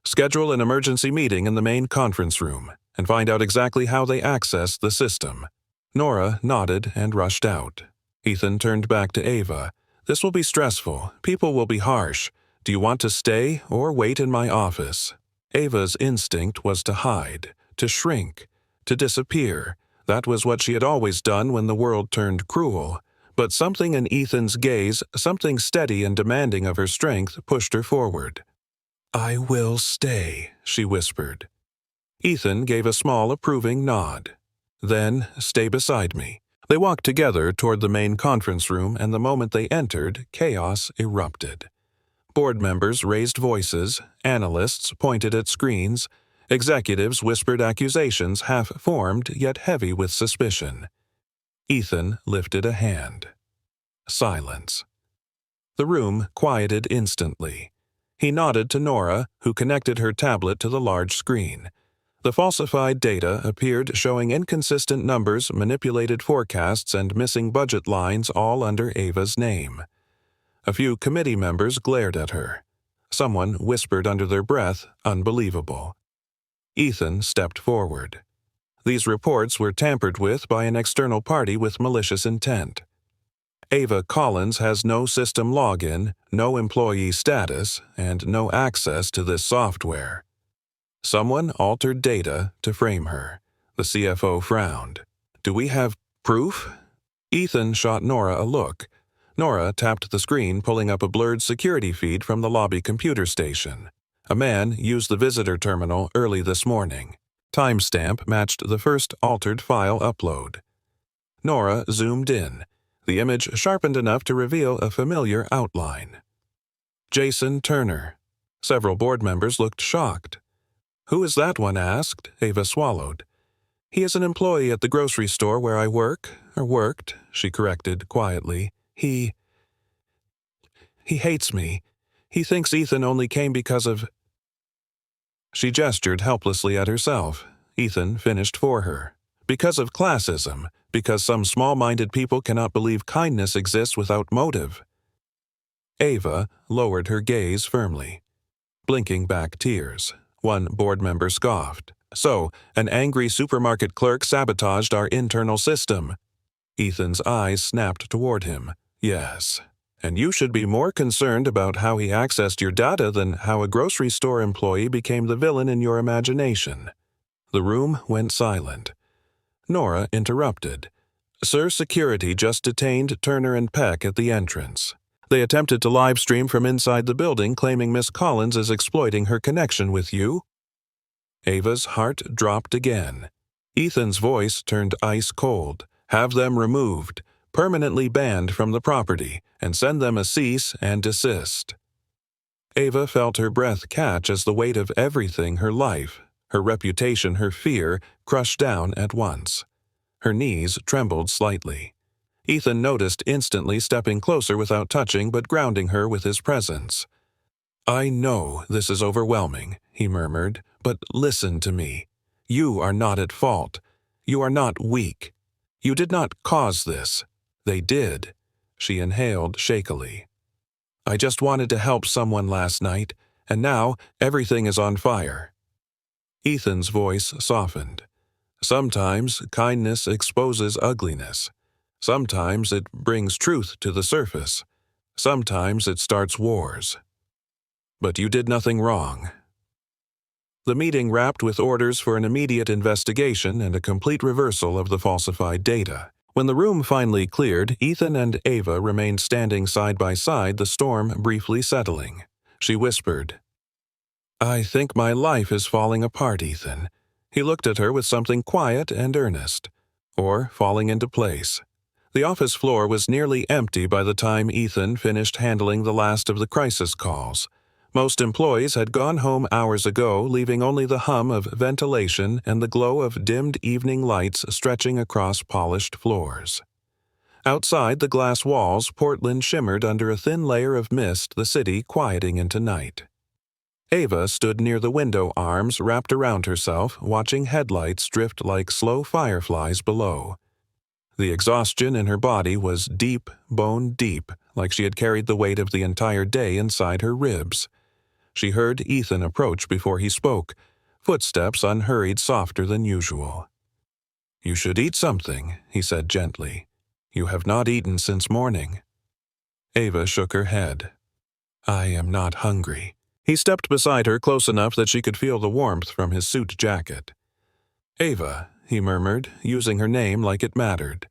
"Schedule an emergency meeting in the main conference room and find out exactly how they access the system." Nora nodded and rushed out. Ethan turned back to Ava. "This will be stressful. People will be harsh. Do you want to stay or wait in my office?" Ava's instinct was to hide, to shrink, to disappear. That was what she had always done when the world turned cruel. But something in Ethan's gaze, something steady and demanding of her strength, pushed her forward. "I will stay," she whispered. Ethan gave a small, approving nod. "Then stay beside me." They walked together toward the main conference room, and the moment they entered, chaos erupted. Board members raised voices, analysts pointed at screens, executives whispered accusations half-formed yet heavy with suspicion. Ethan lifted a hand. Silence. The room quieted instantly. He nodded to Nora, who connected her tablet to the large screen. The falsified data appeared, showing inconsistent numbers, manipulated forecasts, and missing budget lines, all under Ava's name. A few committee members glared at her. Someone whispered under their breath, "Unbelievable." Ethan stepped forward. These reports were tampered with by an external party with malicious intent. Ava Collins has no system login, no employee status, and no access to this software. Someone altered data to frame her. The CFO frowned. "Do we have proof?" Ethan shot Nora a look. Nora tapped the screen, pulling up a blurred security feed from the lobby computer station. A man used the visitor terminal early this morning. Timestamp matched the first altered file upload. Nora zoomed in, the image sharpened enough to reveal a familiar outline. Jason Turner. Several board members looked shocked. "Who is that one?" asked. Ava swallowed. "He is an employee at the grocery store where I worked, she corrected quietly. He hates me. He thinks Ethan only came because of—" She gestured helplessly at herself. Ethan finished for her. "Because of classism, because some small-minded people cannot believe kindness exists without motive." Ava lowered her gaze firmly, blinking back tears. One board member scoffed. "So, an angry supermarket clerk sabotaged our internal system." Ethan's eyes snapped toward him. "Yes. And you should be more concerned about how he accessed your data than how a grocery store employee became the villain in your imagination." The room went silent. Nora interrupted. "Sir, security just detained Turner and Peck at the entrance. They attempted to live stream from inside the building, claiming Miss Collins is exploiting her connection with you." Ava's heart dropped again. Ethan's voice turned ice cold. "Have them removed, permanently banned from the property, and send them a cease and desist." Ava felt her breath catch as the weight of everything, her life, her reputation, her fear, crushed down at once. Her knees trembled slightly. Ethan noticed instantly, stepping closer without touching but grounding her with his presence. "I know this is overwhelming," he murmured, "but listen to me. You are not at fault. You are not weak. You did not cause this. They did." She inhaled shakily. "I just wanted to help someone last night, and now everything is on fire." Ethan's voice softened. "Sometimes kindness exposes ugliness. Sometimes it brings truth to the surface. Sometimes it starts wars. But you did nothing wrong." The meeting wrapped with orders for an immediate investigation and a complete reversal of the falsified data. When the room finally cleared, Ethan and Ava remained standing side by side, the storm briefly settling. She whispered, "I think my life is falling apart, Ethan." He looked at her with something quiet and earnest. "Or falling into place." The office floor was nearly empty by the time Ethan finished handling the last of the crisis calls. Most employees had gone home hours ago, leaving only the hum of ventilation and the glow of dimmed evening lights stretching across polished floors. Outside the glass walls, Portland shimmered under a thin layer of mist, the city quieting into night. Ava stood near the window, arms wrapped around herself, watching headlights drift like slow fireflies below. The exhaustion in her body was deep, bone deep, like she had carried the weight of the entire day inside her ribs. She heard Ethan approach before he spoke, footsteps unhurried, softer than usual. "You should eat something," he said gently. "You have not eaten since morning." Ava shook her head. "I am not hungry." He stepped beside her close enough that she could feel the warmth from his suit jacket. "Ava," he murmured, using her name like it mattered.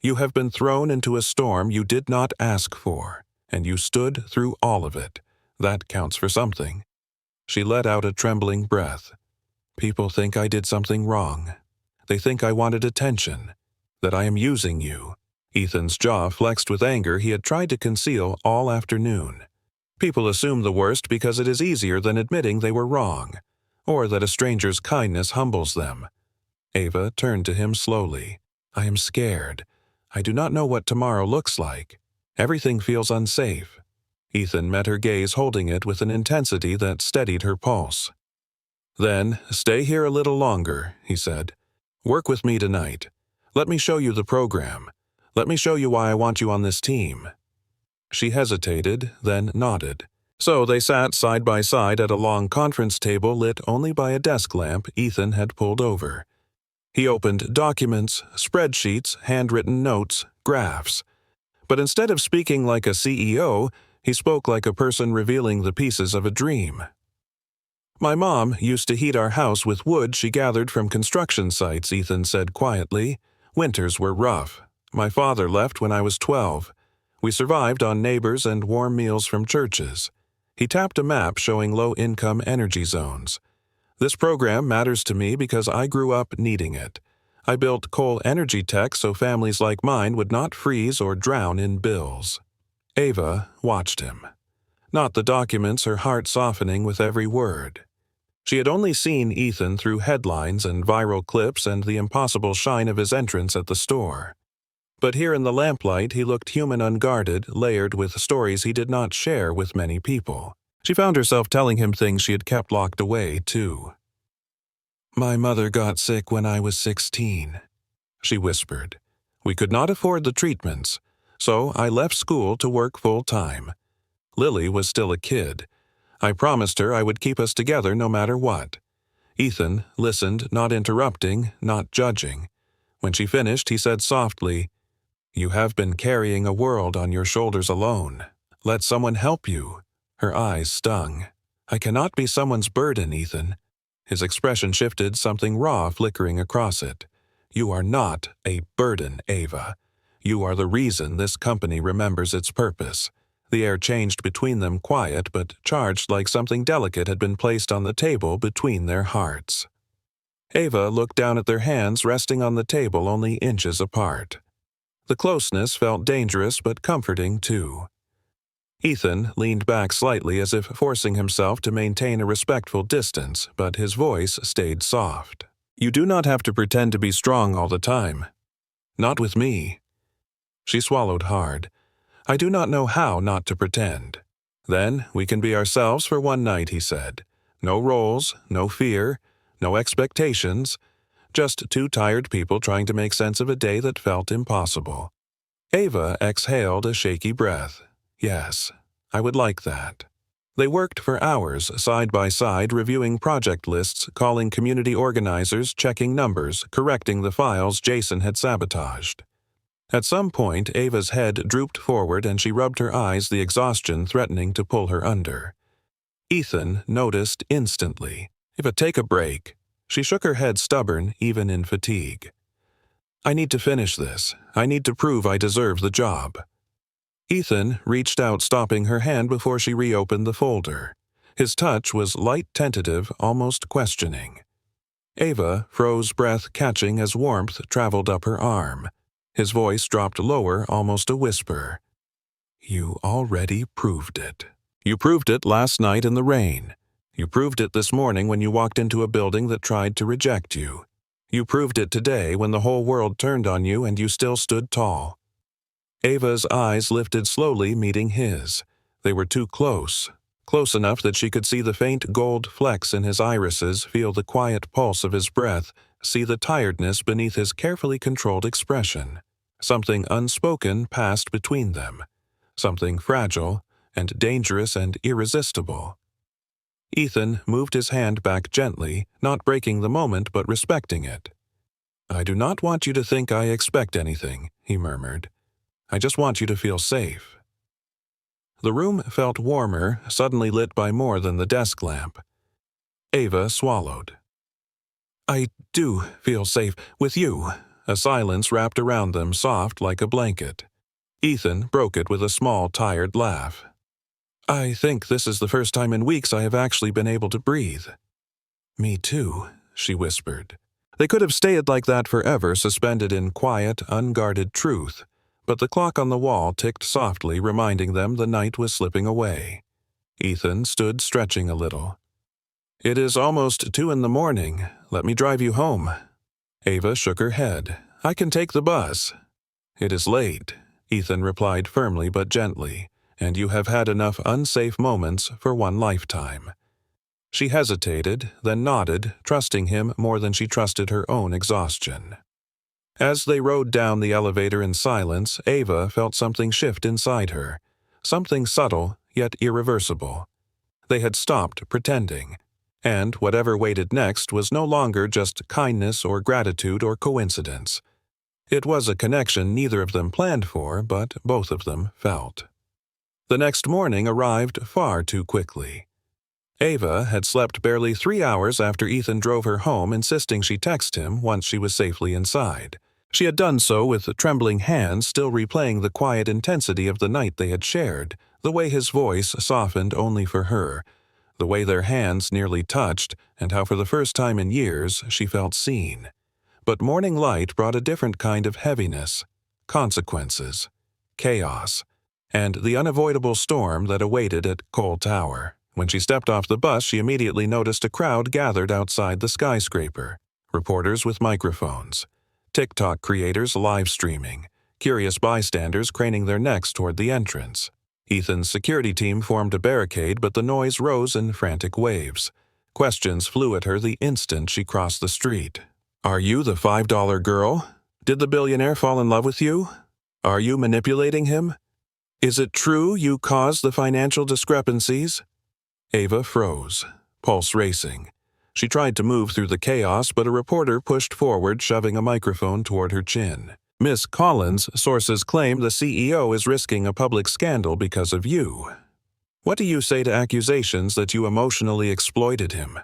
"You have been thrown into a storm you did not ask for, and you stood through all of it. That counts for something." She let out a trembling breath. "People think I did something wrong. They think I wanted attention, that I am using you." Ethan's jaw flexed with anger he had tried to conceal all afternoon. People assume the worst because it is easier than admitting they were wrong, or that a stranger's kindness humbles them. Ava turned to him slowly. "I am scared. I do not know what tomorrow looks like. Everything feels unsafe." Ethan met her gaze, holding it with an intensity that steadied her pulse. "Then, stay here a little longer," he said. "Work with me tonight. Let me show you the program. Let me show you why I want you on this team." She hesitated, then nodded. So they sat side by side at a long conference table lit only by a desk lamp Ethan had pulled over. He opened documents, spreadsheets, handwritten notes, graphs. But instead of speaking like a CEO, he spoke like a person revealing the pieces of a dream. "My mom used to heat our house with wood she gathered from construction sites," Ethan said quietly. "Winters were rough. My father left when I was 12. We survived on neighbors and warm meals from churches." He tapped a map showing low-income energy zones. "This program matters to me because I grew up needing it. I built coal energy tech so families like mine would not freeze or drown in bills." Ava watched him. Not the documents, her heart softening with every word. She had only seen Ethan through headlines and viral clips and the impossible shine of his entrance at the store. But here in the lamplight he looked human, unguarded, layered with stories he did not share with many people. She found herself telling him things she had kept locked away, too. "My mother got sick when I was 16, she whispered. "We could not afford the treatments, so I left school to work full-time. Lily was still a kid. I promised her I would keep us together no matter what." Ethan listened, not interrupting, not judging. When she finished, he said softly, "You have been carrying a world on your shoulders alone. Let someone help you." Her eyes stung. "I cannot be someone's burden, Ethan." His expression shifted, something raw flickering across it. "You are not a burden, Ava. You are the reason this company remembers its purpose." The air changed between them, quiet but charged, like something delicate had been placed on the table between their hearts. Ava looked down at their hands resting on the table only inches apart. The closeness felt dangerous but comforting, too. Ethan leaned back slightly as if forcing himself to maintain a respectful distance, but his voice stayed soft. "You do not have to pretend to be strong all the time. Not with me." She swallowed hard. "I do not know how not to pretend." "Then we can be ourselves for one night," he said. "No roles, no fear, no expectations. Just two tired people trying to make sense of a day that felt impossible." Ava exhaled a shaky breath. "Yes, I would like that." They worked for hours, side by side, reviewing project lists, calling community organizers, checking numbers, correcting the files Jason had sabotaged. At some point, Ava's head drooped forward and she rubbed her eyes, the exhaustion threatening to pull her under. Ethan noticed instantly. "Ava, take a break." She shook her head, stubborn, even in fatigue. "I need to finish this. I need to prove I deserve the job." Ethan reached out, stopping her hand before she reopened the folder. His touch was light, tentative, almost questioning. Ava froze, breath catching as warmth traveled up her arm. His voice dropped lower, almost a whisper. "You already proved it. You proved it last night in the rain. You proved it this morning when you walked into a building that tried to reject you. You proved it today when the whole world turned on you and you still stood tall." Ava's eyes lifted slowly, meeting his. They were too close. Close enough that she could see the faint gold flecks in his irises, feel the quiet pulse of his breath, see the tiredness beneath his carefully controlled expression. Something unspoken passed between them. Something fragile and dangerous and irresistible. Ethan moved his hand back gently, not breaking the moment but respecting it. "I do not want you to think I expect anything," he murmured. "I just want you to feel safe." The room felt warmer, suddenly lit by more than the desk lamp. Ava swallowed. "I do feel safe with you." A silence wrapped around them, soft like a blanket. Ethan broke it with a small, tired laugh. "I think this is the first time in weeks I have actually been able to breathe." "Me too," she whispered. They could have stayed like that forever, suspended in quiet, unguarded truth, but the clock on the wall ticked softly, reminding them the night was slipping away. Ethan stood stretching a little. "It is almost 2 a.m. Let me drive you home." Ava shook her head. "I can take the bus." "It is late," Ethan replied firmly but gently, "and you have had enough unsafe moments for one lifetime." She hesitated, then nodded, trusting him more than she trusted her own exhaustion. As they rode down the elevator in silence, Ava felt something shift inside her. Something subtle, yet irreversible. They had stopped pretending, and whatever waited next was no longer just kindness or gratitude or coincidence. It was a connection neither of them planned for, but both of them felt. The next morning arrived far too quickly. Ava had slept barely 3 hours after Ethan drove her home, insisting she text him once she was safely inside. She had done so with trembling hands, still replaying the quiet intensity of the night they had shared, the way his voice softened only for her, the way their hands nearly touched, and how for the first time in years she felt seen. But morning light brought a different kind of heaviness, consequences, chaos, and the unavoidable storm that awaited at Cole Tower. When she stepped off the bus, she immediately noticed a crowd gathered outside the skyscraper, reporters with microphones, TikTok creators live streaming, curious bystanders craning their necks toward the entrance. Ethan's security team formed a barricade, but the noise rose in frantic waves. Questions flew at her the instant she crossed the street. Are you the $5 girl? Did the billionaire fall in love with you? Are you manipulating him? Is it true you caused the financial discrepancies? Ava froze, pulse racing. She tried to move through the chaos, but a reporter pushed forward, shoving a microphone toward her chin. Miss Collins, sources claim the CEO is risking a public scandal because of you. What do you say to accusations that you emotionally exploited him?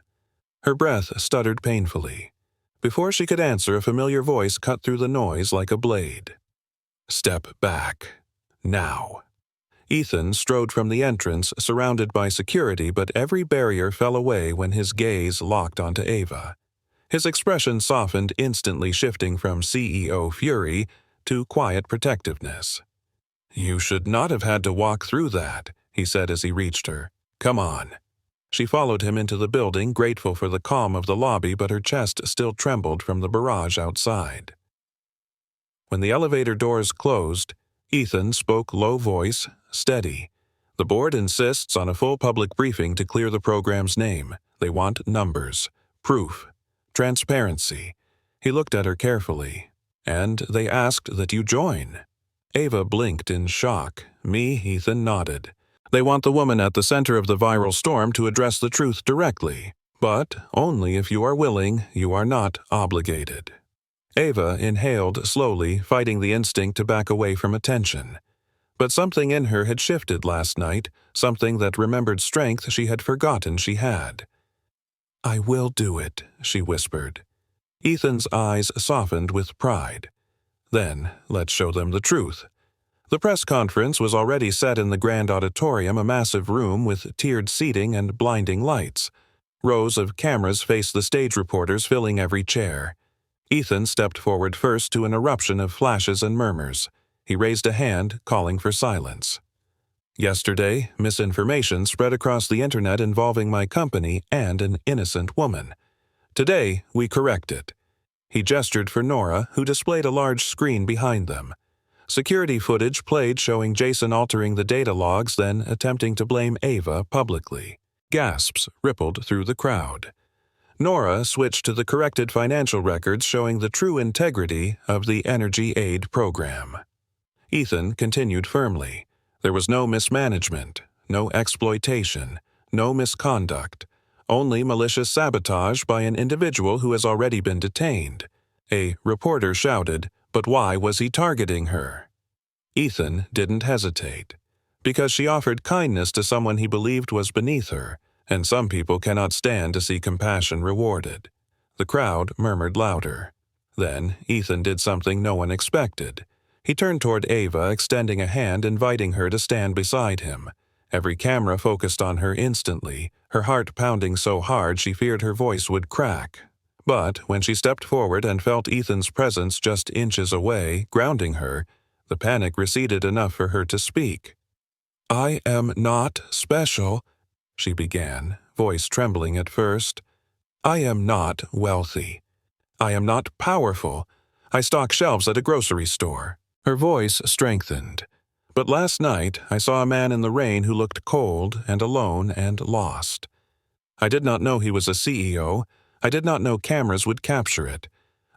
Her breath stuttered painfully. Before she could answer, a familiar voice cut through the noise like a blade. Step back. Now. Ethan strode from the entrance, surrounded by security, but every barrier fell away when his gaze locked onto Ava. His expression softened, instantly shifting from CEO fury to quiet protectiveness. You should not have had to walk through that, he said as he reached her. Come on. She followed him into the building, grateful for the calm of the lobby, but her chest still trembled from the barrage outside. When the elevator doors closed, Ethan spoke low voice, steady. The board insists on a full public briefing to clear the program's name. They want numbers, proof, transparency. He looked at her carefully. And they asked that you join. Ava blinked in shock. Ethan nodded. They want the woman at the center of the viral storm to address the truth directly. But only if you are willing, you are not obligated. Ava inhaled slowly, fighting the instinct to back away from attention. But something in her had shifted last night, something that remembered strength she had forgotten she had. I will do it, she whispered. Ethan's eyes softened with pride. Then, let's show them the truth. The press conference was already set in the grand auditorium, a massive room with tiered seating and blinding lights. Rows of cameras faced the stage reporters, filling every chair. Ethan stepped forward first to an eruption of flashes and murmurs. He raised a hand, calling for silence. Yesterday, misinformation spread across the internet involving my company and an innocent woman. Today, we correct it. He gestured for Nora, who displayed a large screen behind them. Security footage played showing Jason altering the data logs, then attempting to blame Ava publicly. Gasps rippled through the crowd. Nora switched to the corrected financial records showing the true integrity of the energy aid program. Ethan continued firmly. There was no mismanagement, no exploitation, no misconduct, only malicious sabotage by an individual who has already been detained. A reporter shouted, but why was he targeting her? Ethan didn't hesitate. Because she offered kindness to someone he believed was beneath her, and some people cannot stand to see compassion rewarded. The crowd murmured louder. Then Ethan did something no one expected. He turned toward Ava, extending a hand, inviting her to stand beside him. Every camera focused on her instantly, her heart pounding so hard she feared her voice would crack. But when she stepped forward and felt Ethan's presence just inches away, grounding her, the panic receded enough for her to speak. I am not special, she began, voice trembling at first. I am not wealthy. I am not powerful. I stock shelves at a grocery store. Her voice strengthened. But last night I saw a man in the rain who looked cold and alone and lost. I did not know he was a CEO. I did not know cameras would capture it.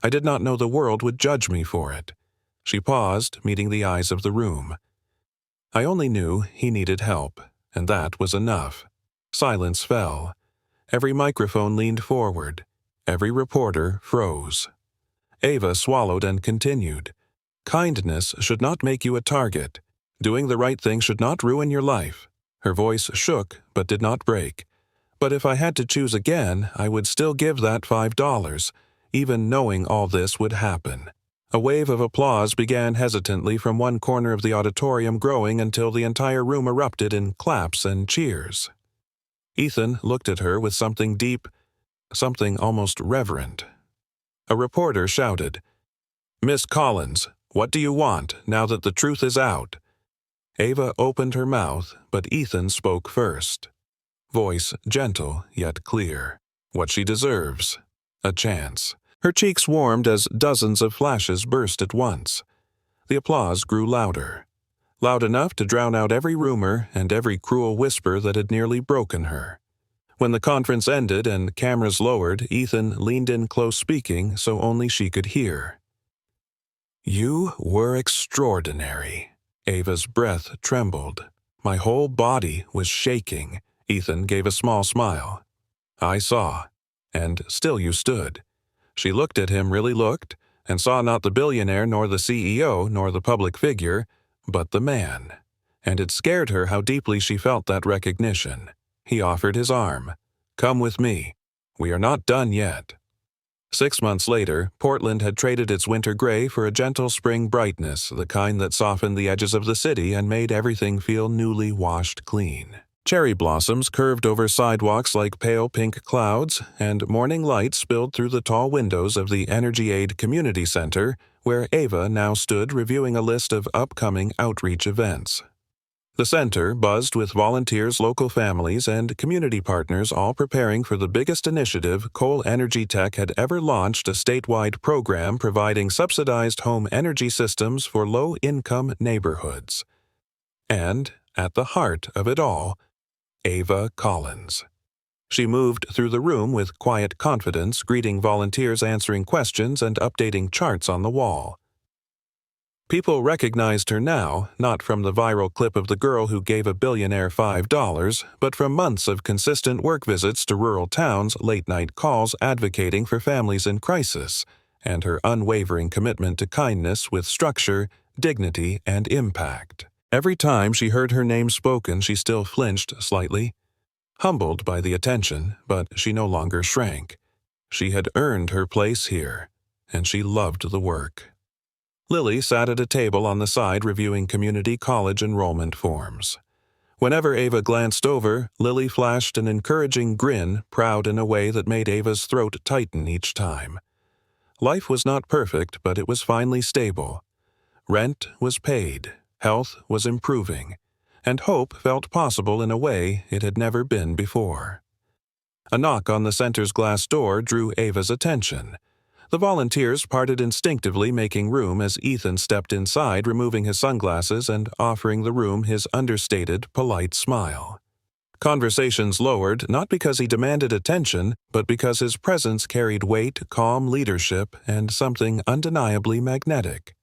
I did not know the world would judge me for it. She paused, meeting the eyes of the room. I only knew he needed help, and that was enough. Silence fell. Every microphone leaned forward. Every reporter froze. Ava swallowed and continued. Kindness should not make you a target. Doing the right thing should not ruin your life. Her voice shook but did not break. But if I had to choose again, I would still give that $5, even knowing all this would happen. A wave of applause began hesitantly from one corner of the auditorium, growing until the entire room erupted in claps and cheers. Ethan looked at her with something deep, something almost reverent. A reporter shouted, "Miss Collins, what do you want now that the truth is out?" Ava opened her mouth, but Ethan spoke first. Voice gentle yet clear. What she deserves. A chance. Her cheeks warmed as dozens of flashes burst at once. The applause grew louder. Loud enough to drown out every rumor and every cruel whisper that had nearly broken her. When the conference ended and cameras lowered, Ethan leaned in close, speaking so only she could hear. "You were extraordinary." Ava's breath trembled. My whole body was shaking. Ethan gave a small smile. "I saw. And still you stood." She looked at him, really looked, and saw not the billionaire nor the CEO nor the public figure, but the man. And it scared her how deeply she felt that recognition. He offered his arm. "Come with me. We are not done yet." 6 months later, Portland had traded its winter gray for a gentle spring brightness, the kind that softened the edges of the city and made everything feel newly washed clean. Cherry blossoms curved over sidewalks like pale pink clouds, and morning light spilled through the tall windows of the Energy Aid Community Center, where Ava now stood reviewing a list of upcoming outreach events. The center buzzed with volunteers, local families, and community partners, all preparing for the biggest initiative Coal Energy Tech had ever launched, a statewide program providing subsidized home energy systems for low-income neighborhoods. And, at the heart of it all, Ava Collins. She moved through the room with quiet confidence, greeting volunteers, answering questions, and updating charts on the wall. People recognized her now, not from the viral clip of the girl who gave a billionaire $5, but from months of consistent work visits to rural towns, late-night calls advocating for families in crisis, and her unwavering commitment to kindness with structure, dignity, and impact. Every time she heard her name spoken, she still flinched slightly. Humbled by the attention, but she no longer shrank. She had earned her place here, and she loved the work. Lily sat at a table on the side reviewing community college enrollment forms. Whenever Ava glanced over, Lily flashed an encouraging grin, proud in a way that made Ava's throat tighten each time. Life was not perfect, but it was finally stable. Rent was paid, health was improving, and hope felt possible in a way it had never been before. A knock on the center's glass door drew Ava's attention. The volunteers parted instinctively, making room as Ethan stepped inside, removing his sunglasses and offering the room his understated, polite smile. Conversations lowered, not because he demanded attention, but because his presence carried weight, calm leadership, and something undeniably magnetic.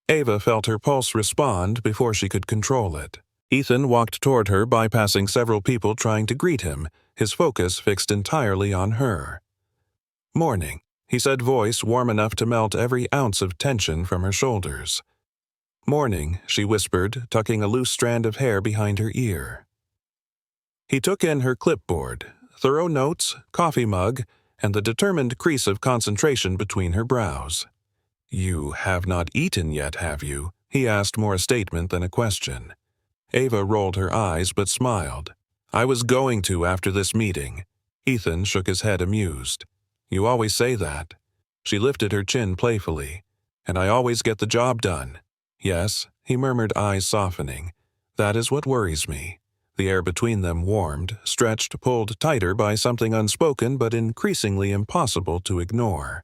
Ava felt her pulse respond before she could control it. Ethan walked toward her, bypassing several people trying to greet him, his focus fixed entirely on her. "Morning," he said, voice warm enough to melt every ounce of tension from her shoulders. "Morning," she whispered, tucking a loose strand of hair behind her ear. He took in her clipboard, thorough notes, coffee mug, and the determined crease of concentration between her brows. "You have not eaten yet, have you?" he asked, more a statement than a question. Ava rolled her eyes but smiled. "I was going to after this meeting." Ethan shook his head, amused. "You always say that." She lifted her chin playfully. "And I always get the job done." "Yes," he murmured, eyes softening. "That is what worries me." The air between them warmed, stretched, pulled tighter by something unspoken but increasingly impossible to ignore.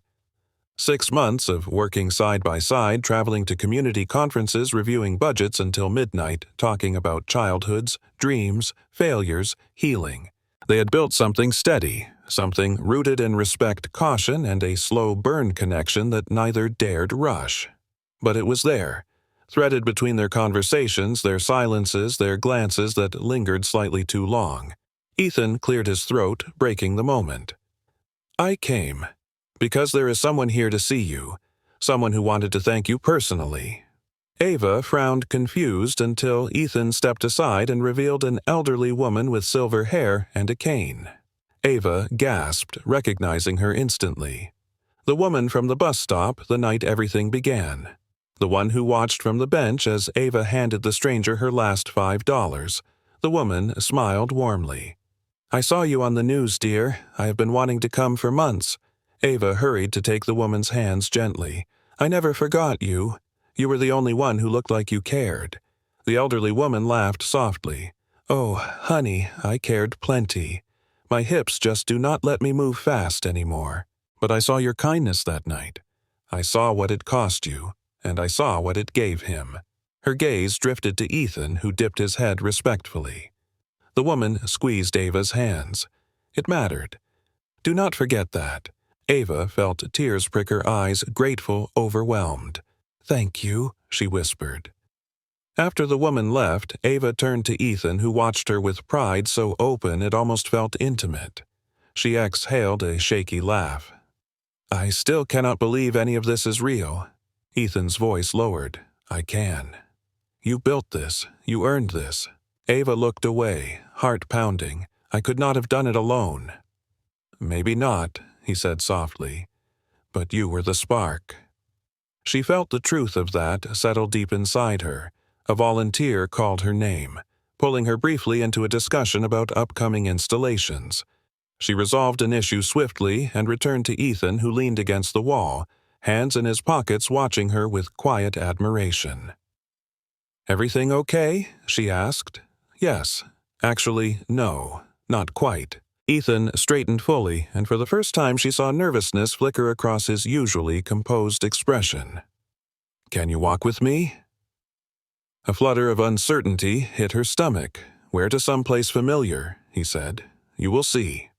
6 months of working side by side, traveling to community conferences, reviewing budgets until midnight, talking about childhoods, dreams, failures, healing. They had built something steady, something rooted in respect, caution, and a slow burn connection that neither dared rush. But it was there, threaded between their conversations, their silences, their glances that lingered slightly too long. Ethan cleared his throat, breaking the moment. "I came because there is someone here to see you, someone who wanted to thank you personally." Ava frowned confused until Ethan stepped aside and revealed an elderly woman with silver hair and a cane. Ava gasped, recognizing her instantly. The woman from the bus stop the night everything began. The one who watched from the bench as Ava handed the stranger her last $5. The woman smiled warmly. "I saw you on the news, dear. I have been wanting to come for months." Ava hurried to take the woman's hands gently. "I never forgot you. You were the only one who looked like you cared." The elderly woman laughed softly. "Oh, honey, I cared plenty. My hips just do not let me move fast anymore. But I saw your kindness that night. I saw what it cost you, and I saw what it gave him." Her gaze drifted to Ethan, who dipped his head respectfully. The woman squeezed Ava's hands. It mattered. "Do not forget that." Ava felt tears prick her eyes, grateful, overwhelmed. "Thank you," she whispered. After the woman left, Ava turned to Ethan, who watched her with pride so open it almost felt intimate. She exhaled a shaky laugh. "I still cannot believe any of this is real." Ethan's voice lowered. "I can. You built this. You earned this." Ava looked away, heart pounding. "I could not have done it alone." "Maybe not," he said softly. "But you were the spark." She felt the truth of that settle deep inside her. A volunteer called her name, pulling her briefly into a discussion about upcoming installations. She resolved an issue swiftly and returned to Ethan, who leaned against the wall, hands in his pockets, watching her with quiet admiration. "Everything okay?" she asked. "Yes. Actually, no. Not quite." Ethan straightened fully, and for the first time she saw nervousness flicker across his usually composed expression. "Can you walk with me?" A flutter of uncertainty hit her stomach. "Where to someplace familiar," he said. "You will see."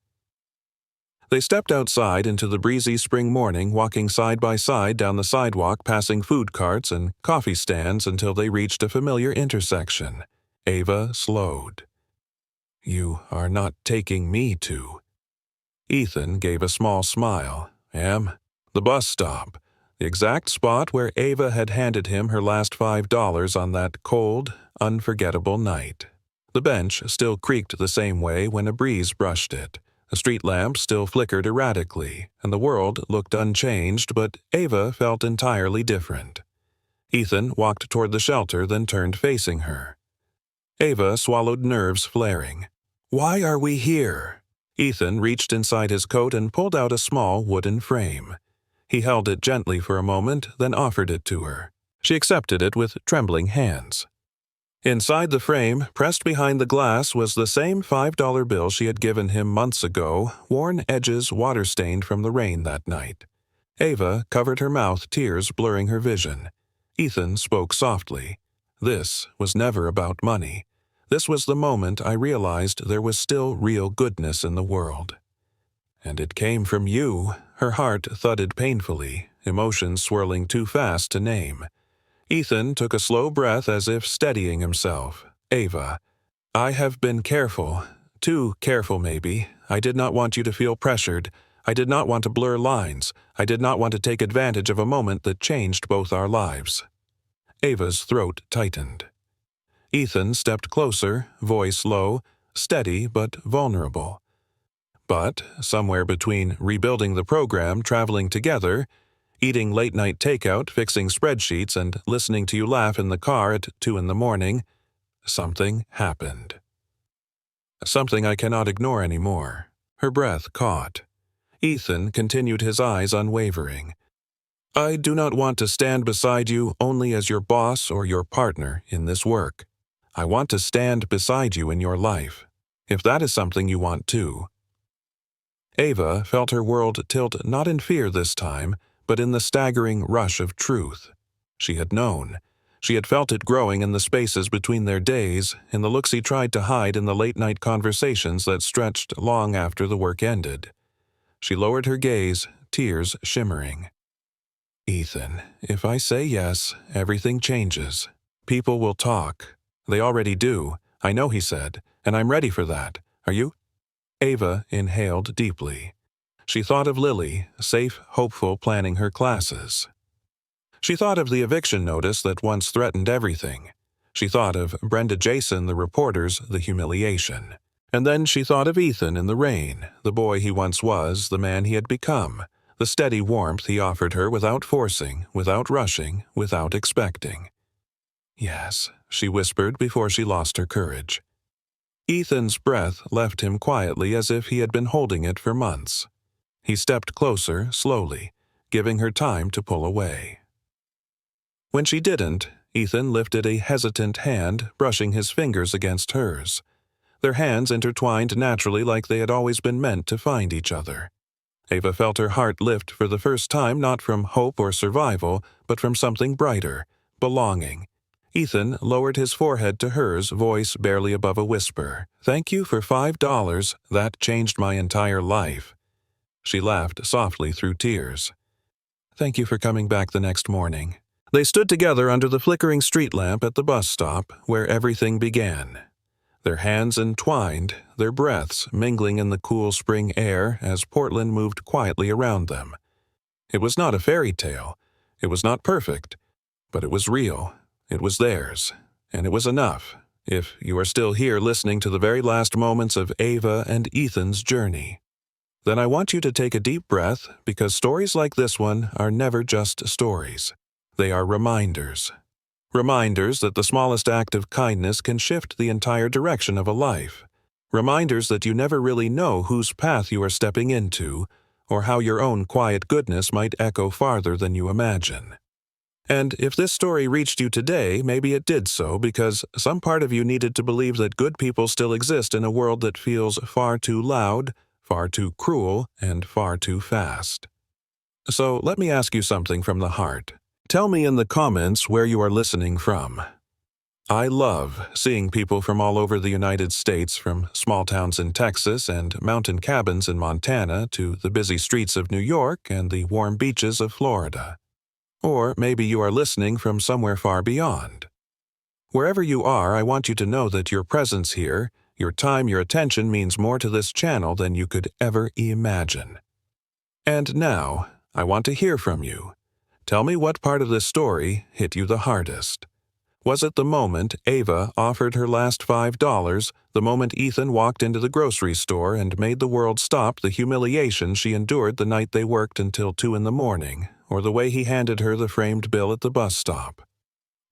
They stepped outside into the breezy spring morning, walking side by side down the sidewalk, passing food carts and coffee stands until they reached a familiar intersection. Ava slowed. "You are not taking me to—" Ethan gave a small smile. The bus stop. The exact spot where Ava had handed him her last $5 on that cold, unforgettable night. The bench still creaked the same way when a breeze brushed it. The street lamps still flickered erratically, and the world looked unchanged, but Ava felt entirely different. Ethan walked toward the shelter, then turned facing her. Ava swallowed, nerves flaring. "Why are we here?" Ethan reached inside his coat and pulled out a small wooden frame. He held it gently for a moment, then offered it to her. She accepted it with trembling hands. Inside the frame, pressed behind the glass, was the same $5 bill she had given him months ago, worn edges water-stained from the rain that night. Ava covered her mouth, tears blurring her vision. Ethan spoke softly. "This was never about money. This was the moment I realized there was still real goodness in the world. And it came from you." Her heart thudded painfully, emotions swirling too fast to name. Ethan took a slow breath as if steadying himself. "Ava, I have been careful. Too careful, maybe. I did not want you to feel pressured. I did not want to blur lines. I did not want to take advantage of a moment that changed both our lives." Ava's throat tightened. Ethan stepped closer, voice low, steady but vulnerable. But somewhere between rebuilding the program, traveling together, eating late-night takeout, fixing spreadsheets, and listening to you laugh in the car at 2 a.m, something happened. Something I cannot ignore anymore. Her breath caught. Ethan continued, his eyes unwavering. "I do not want to stand beside you only as your boss or your partner in this work. I want to stand beside you in your life, if that is something you want too." Ava felt her world tilt not in fear this time, but in the staggering rush of truth. She had known. She had felt it growing in the spaces between their days, in the looks he tried to hide in the late-night conversations that stretched long after the work ended. She lowered her gaze, tears shimmering. Ethan, if I say yes, everything changes. People will talk. They already do. I know, he said, and I'm ready for that. Are you? Ava inhaled deeply. She thought of Lily, safe, hopeful, planning her classes. She thought of the eviction notice that once threatened everything. She thought of Brenda Jason, the reporters, the humiliation. And then she thought of Ethan in the rain, the boy he once was, the man he had become, the steady warmth he offered her without forcing, without rushing, without expecting. Yes, she whispered before she lost her courage. Ethan's breath left him quietly as if he had been holding it for months. He stepped closer, slowly, giving her time to pull away. When she didn't, Ethan lifted a hesitant hand, brushing his fingers against hers. Their hands intertwined naturally like they had always been meant to find each other. Ava felt her heart lift for the first time, not from hope or survival, but from something brighter, belonging. Ethan lowered his forehead to hers, voice barely above a whisper. "Thank you for $5. That changed my entire life." She laughed softly through tears. "Thank you for coming back the next morning." They stood together under the flickering street lamp at the bus stop, where everything began. Their hands entwined, their breaths mingling in the cool spring air as Portland moved quietly around them. It was not a fairy tale. It was not perfect. But it was real. It was theirs. And it was enough, if you are still here listening to the very last moments of Ava and Ethan's journey. Then I want you to take a deep breath, because stories like this one are never just stories. They are reminders. Reminders that the smallest act of kindness can shift the entire direction of a life. Reminders that you never really know whose path you are stepping into, or how your own quiet goodness might echo farther than you imagine. And if this story reached you today, maybe it did so because some part of you needed to believe that good people still exist in a world that feels far too loud, far too cruel, and far too fast. So let me ask you something from the heart. Tell me in the comments where you are listening from. I love seeing people from all over the United States, from small towns in Texas and mountain cabins in Montana to the busy streets of New York and the warm beaches of Florida. Or maybe you are listening from somewhere far beyond. Wherever you are, I want you to know that your presence here, your time, your attention means more to this channel than you could ever imagine. And now, I want to hear from you. Tell me what part of this story hit you the hardest. Was it the moment Ava offered her last $5, the moment Ethan walked into the grocery store and made the world stop the humiliation she endured the night they worked until 2 in the morning, or the way he handed her the framed bill at the bus stop?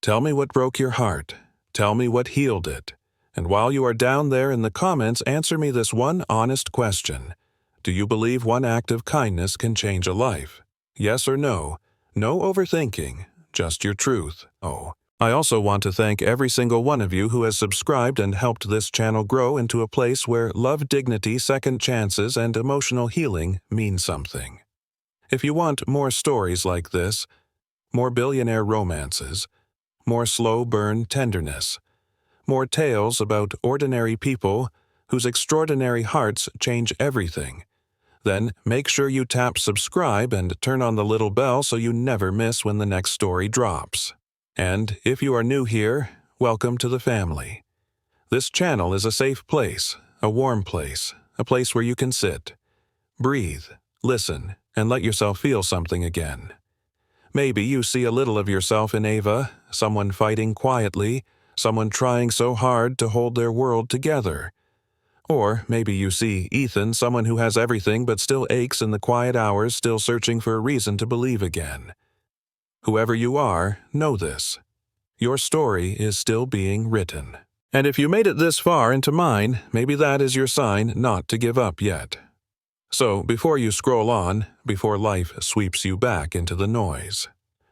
Tell me what broke your heart. Tell me what healed it. And while you are down there in the comments, answer me this one honest question. Do you believe one act of kindness can change a life? Yes or no? No overthinking, just your truth. Oh, I also want to thank every single one of you who has subscribed and helped this channel grow into a place where love, dignity, second chances, and emotional healing mean something. If you want more stories like this, more billionaire romances, more slow burn tenderness, more tales about ordinary people whose extraordinary hearts change everything, then make sure you tap subscribe and turn on the little bell so you never miss when the next story drops. And if you are new here, welcome to the family. This channel is a safe place, a warm place, a place where you can sit, breathe, listen, and let yourself feel something again. Maybe you see a little of yourself in Ava, someone fighting quietly, someone trying so hard to hold their world together. Or maybe you see Ethan, someone who has everything but still aches in the quiet hours, still searching for a reason to believe again. Whoever you are, know this. Your story is still being written. And if you made it this far into mine, maybe that is your sign not to give up yet. So before you scroll on, before life sweeps you back into the noise,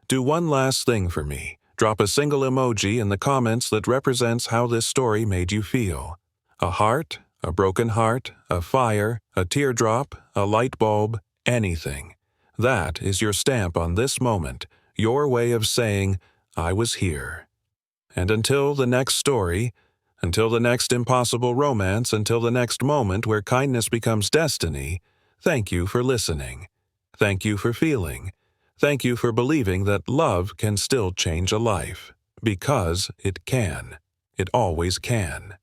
do one last thing for me. Drop a single emoji in the comments that represents how this story made you feel. A heart, a broken heart, a fire, a teardrop, a light bulb, anything. That is your stamp on this moment, your way of saying, I was here. And until the next story, until the next impossible romance, until the next moment where kindness becomes destiny, thank you for listening. Thank you for feeling. Thank you for believing that love can still change a life. Because it can. It always can.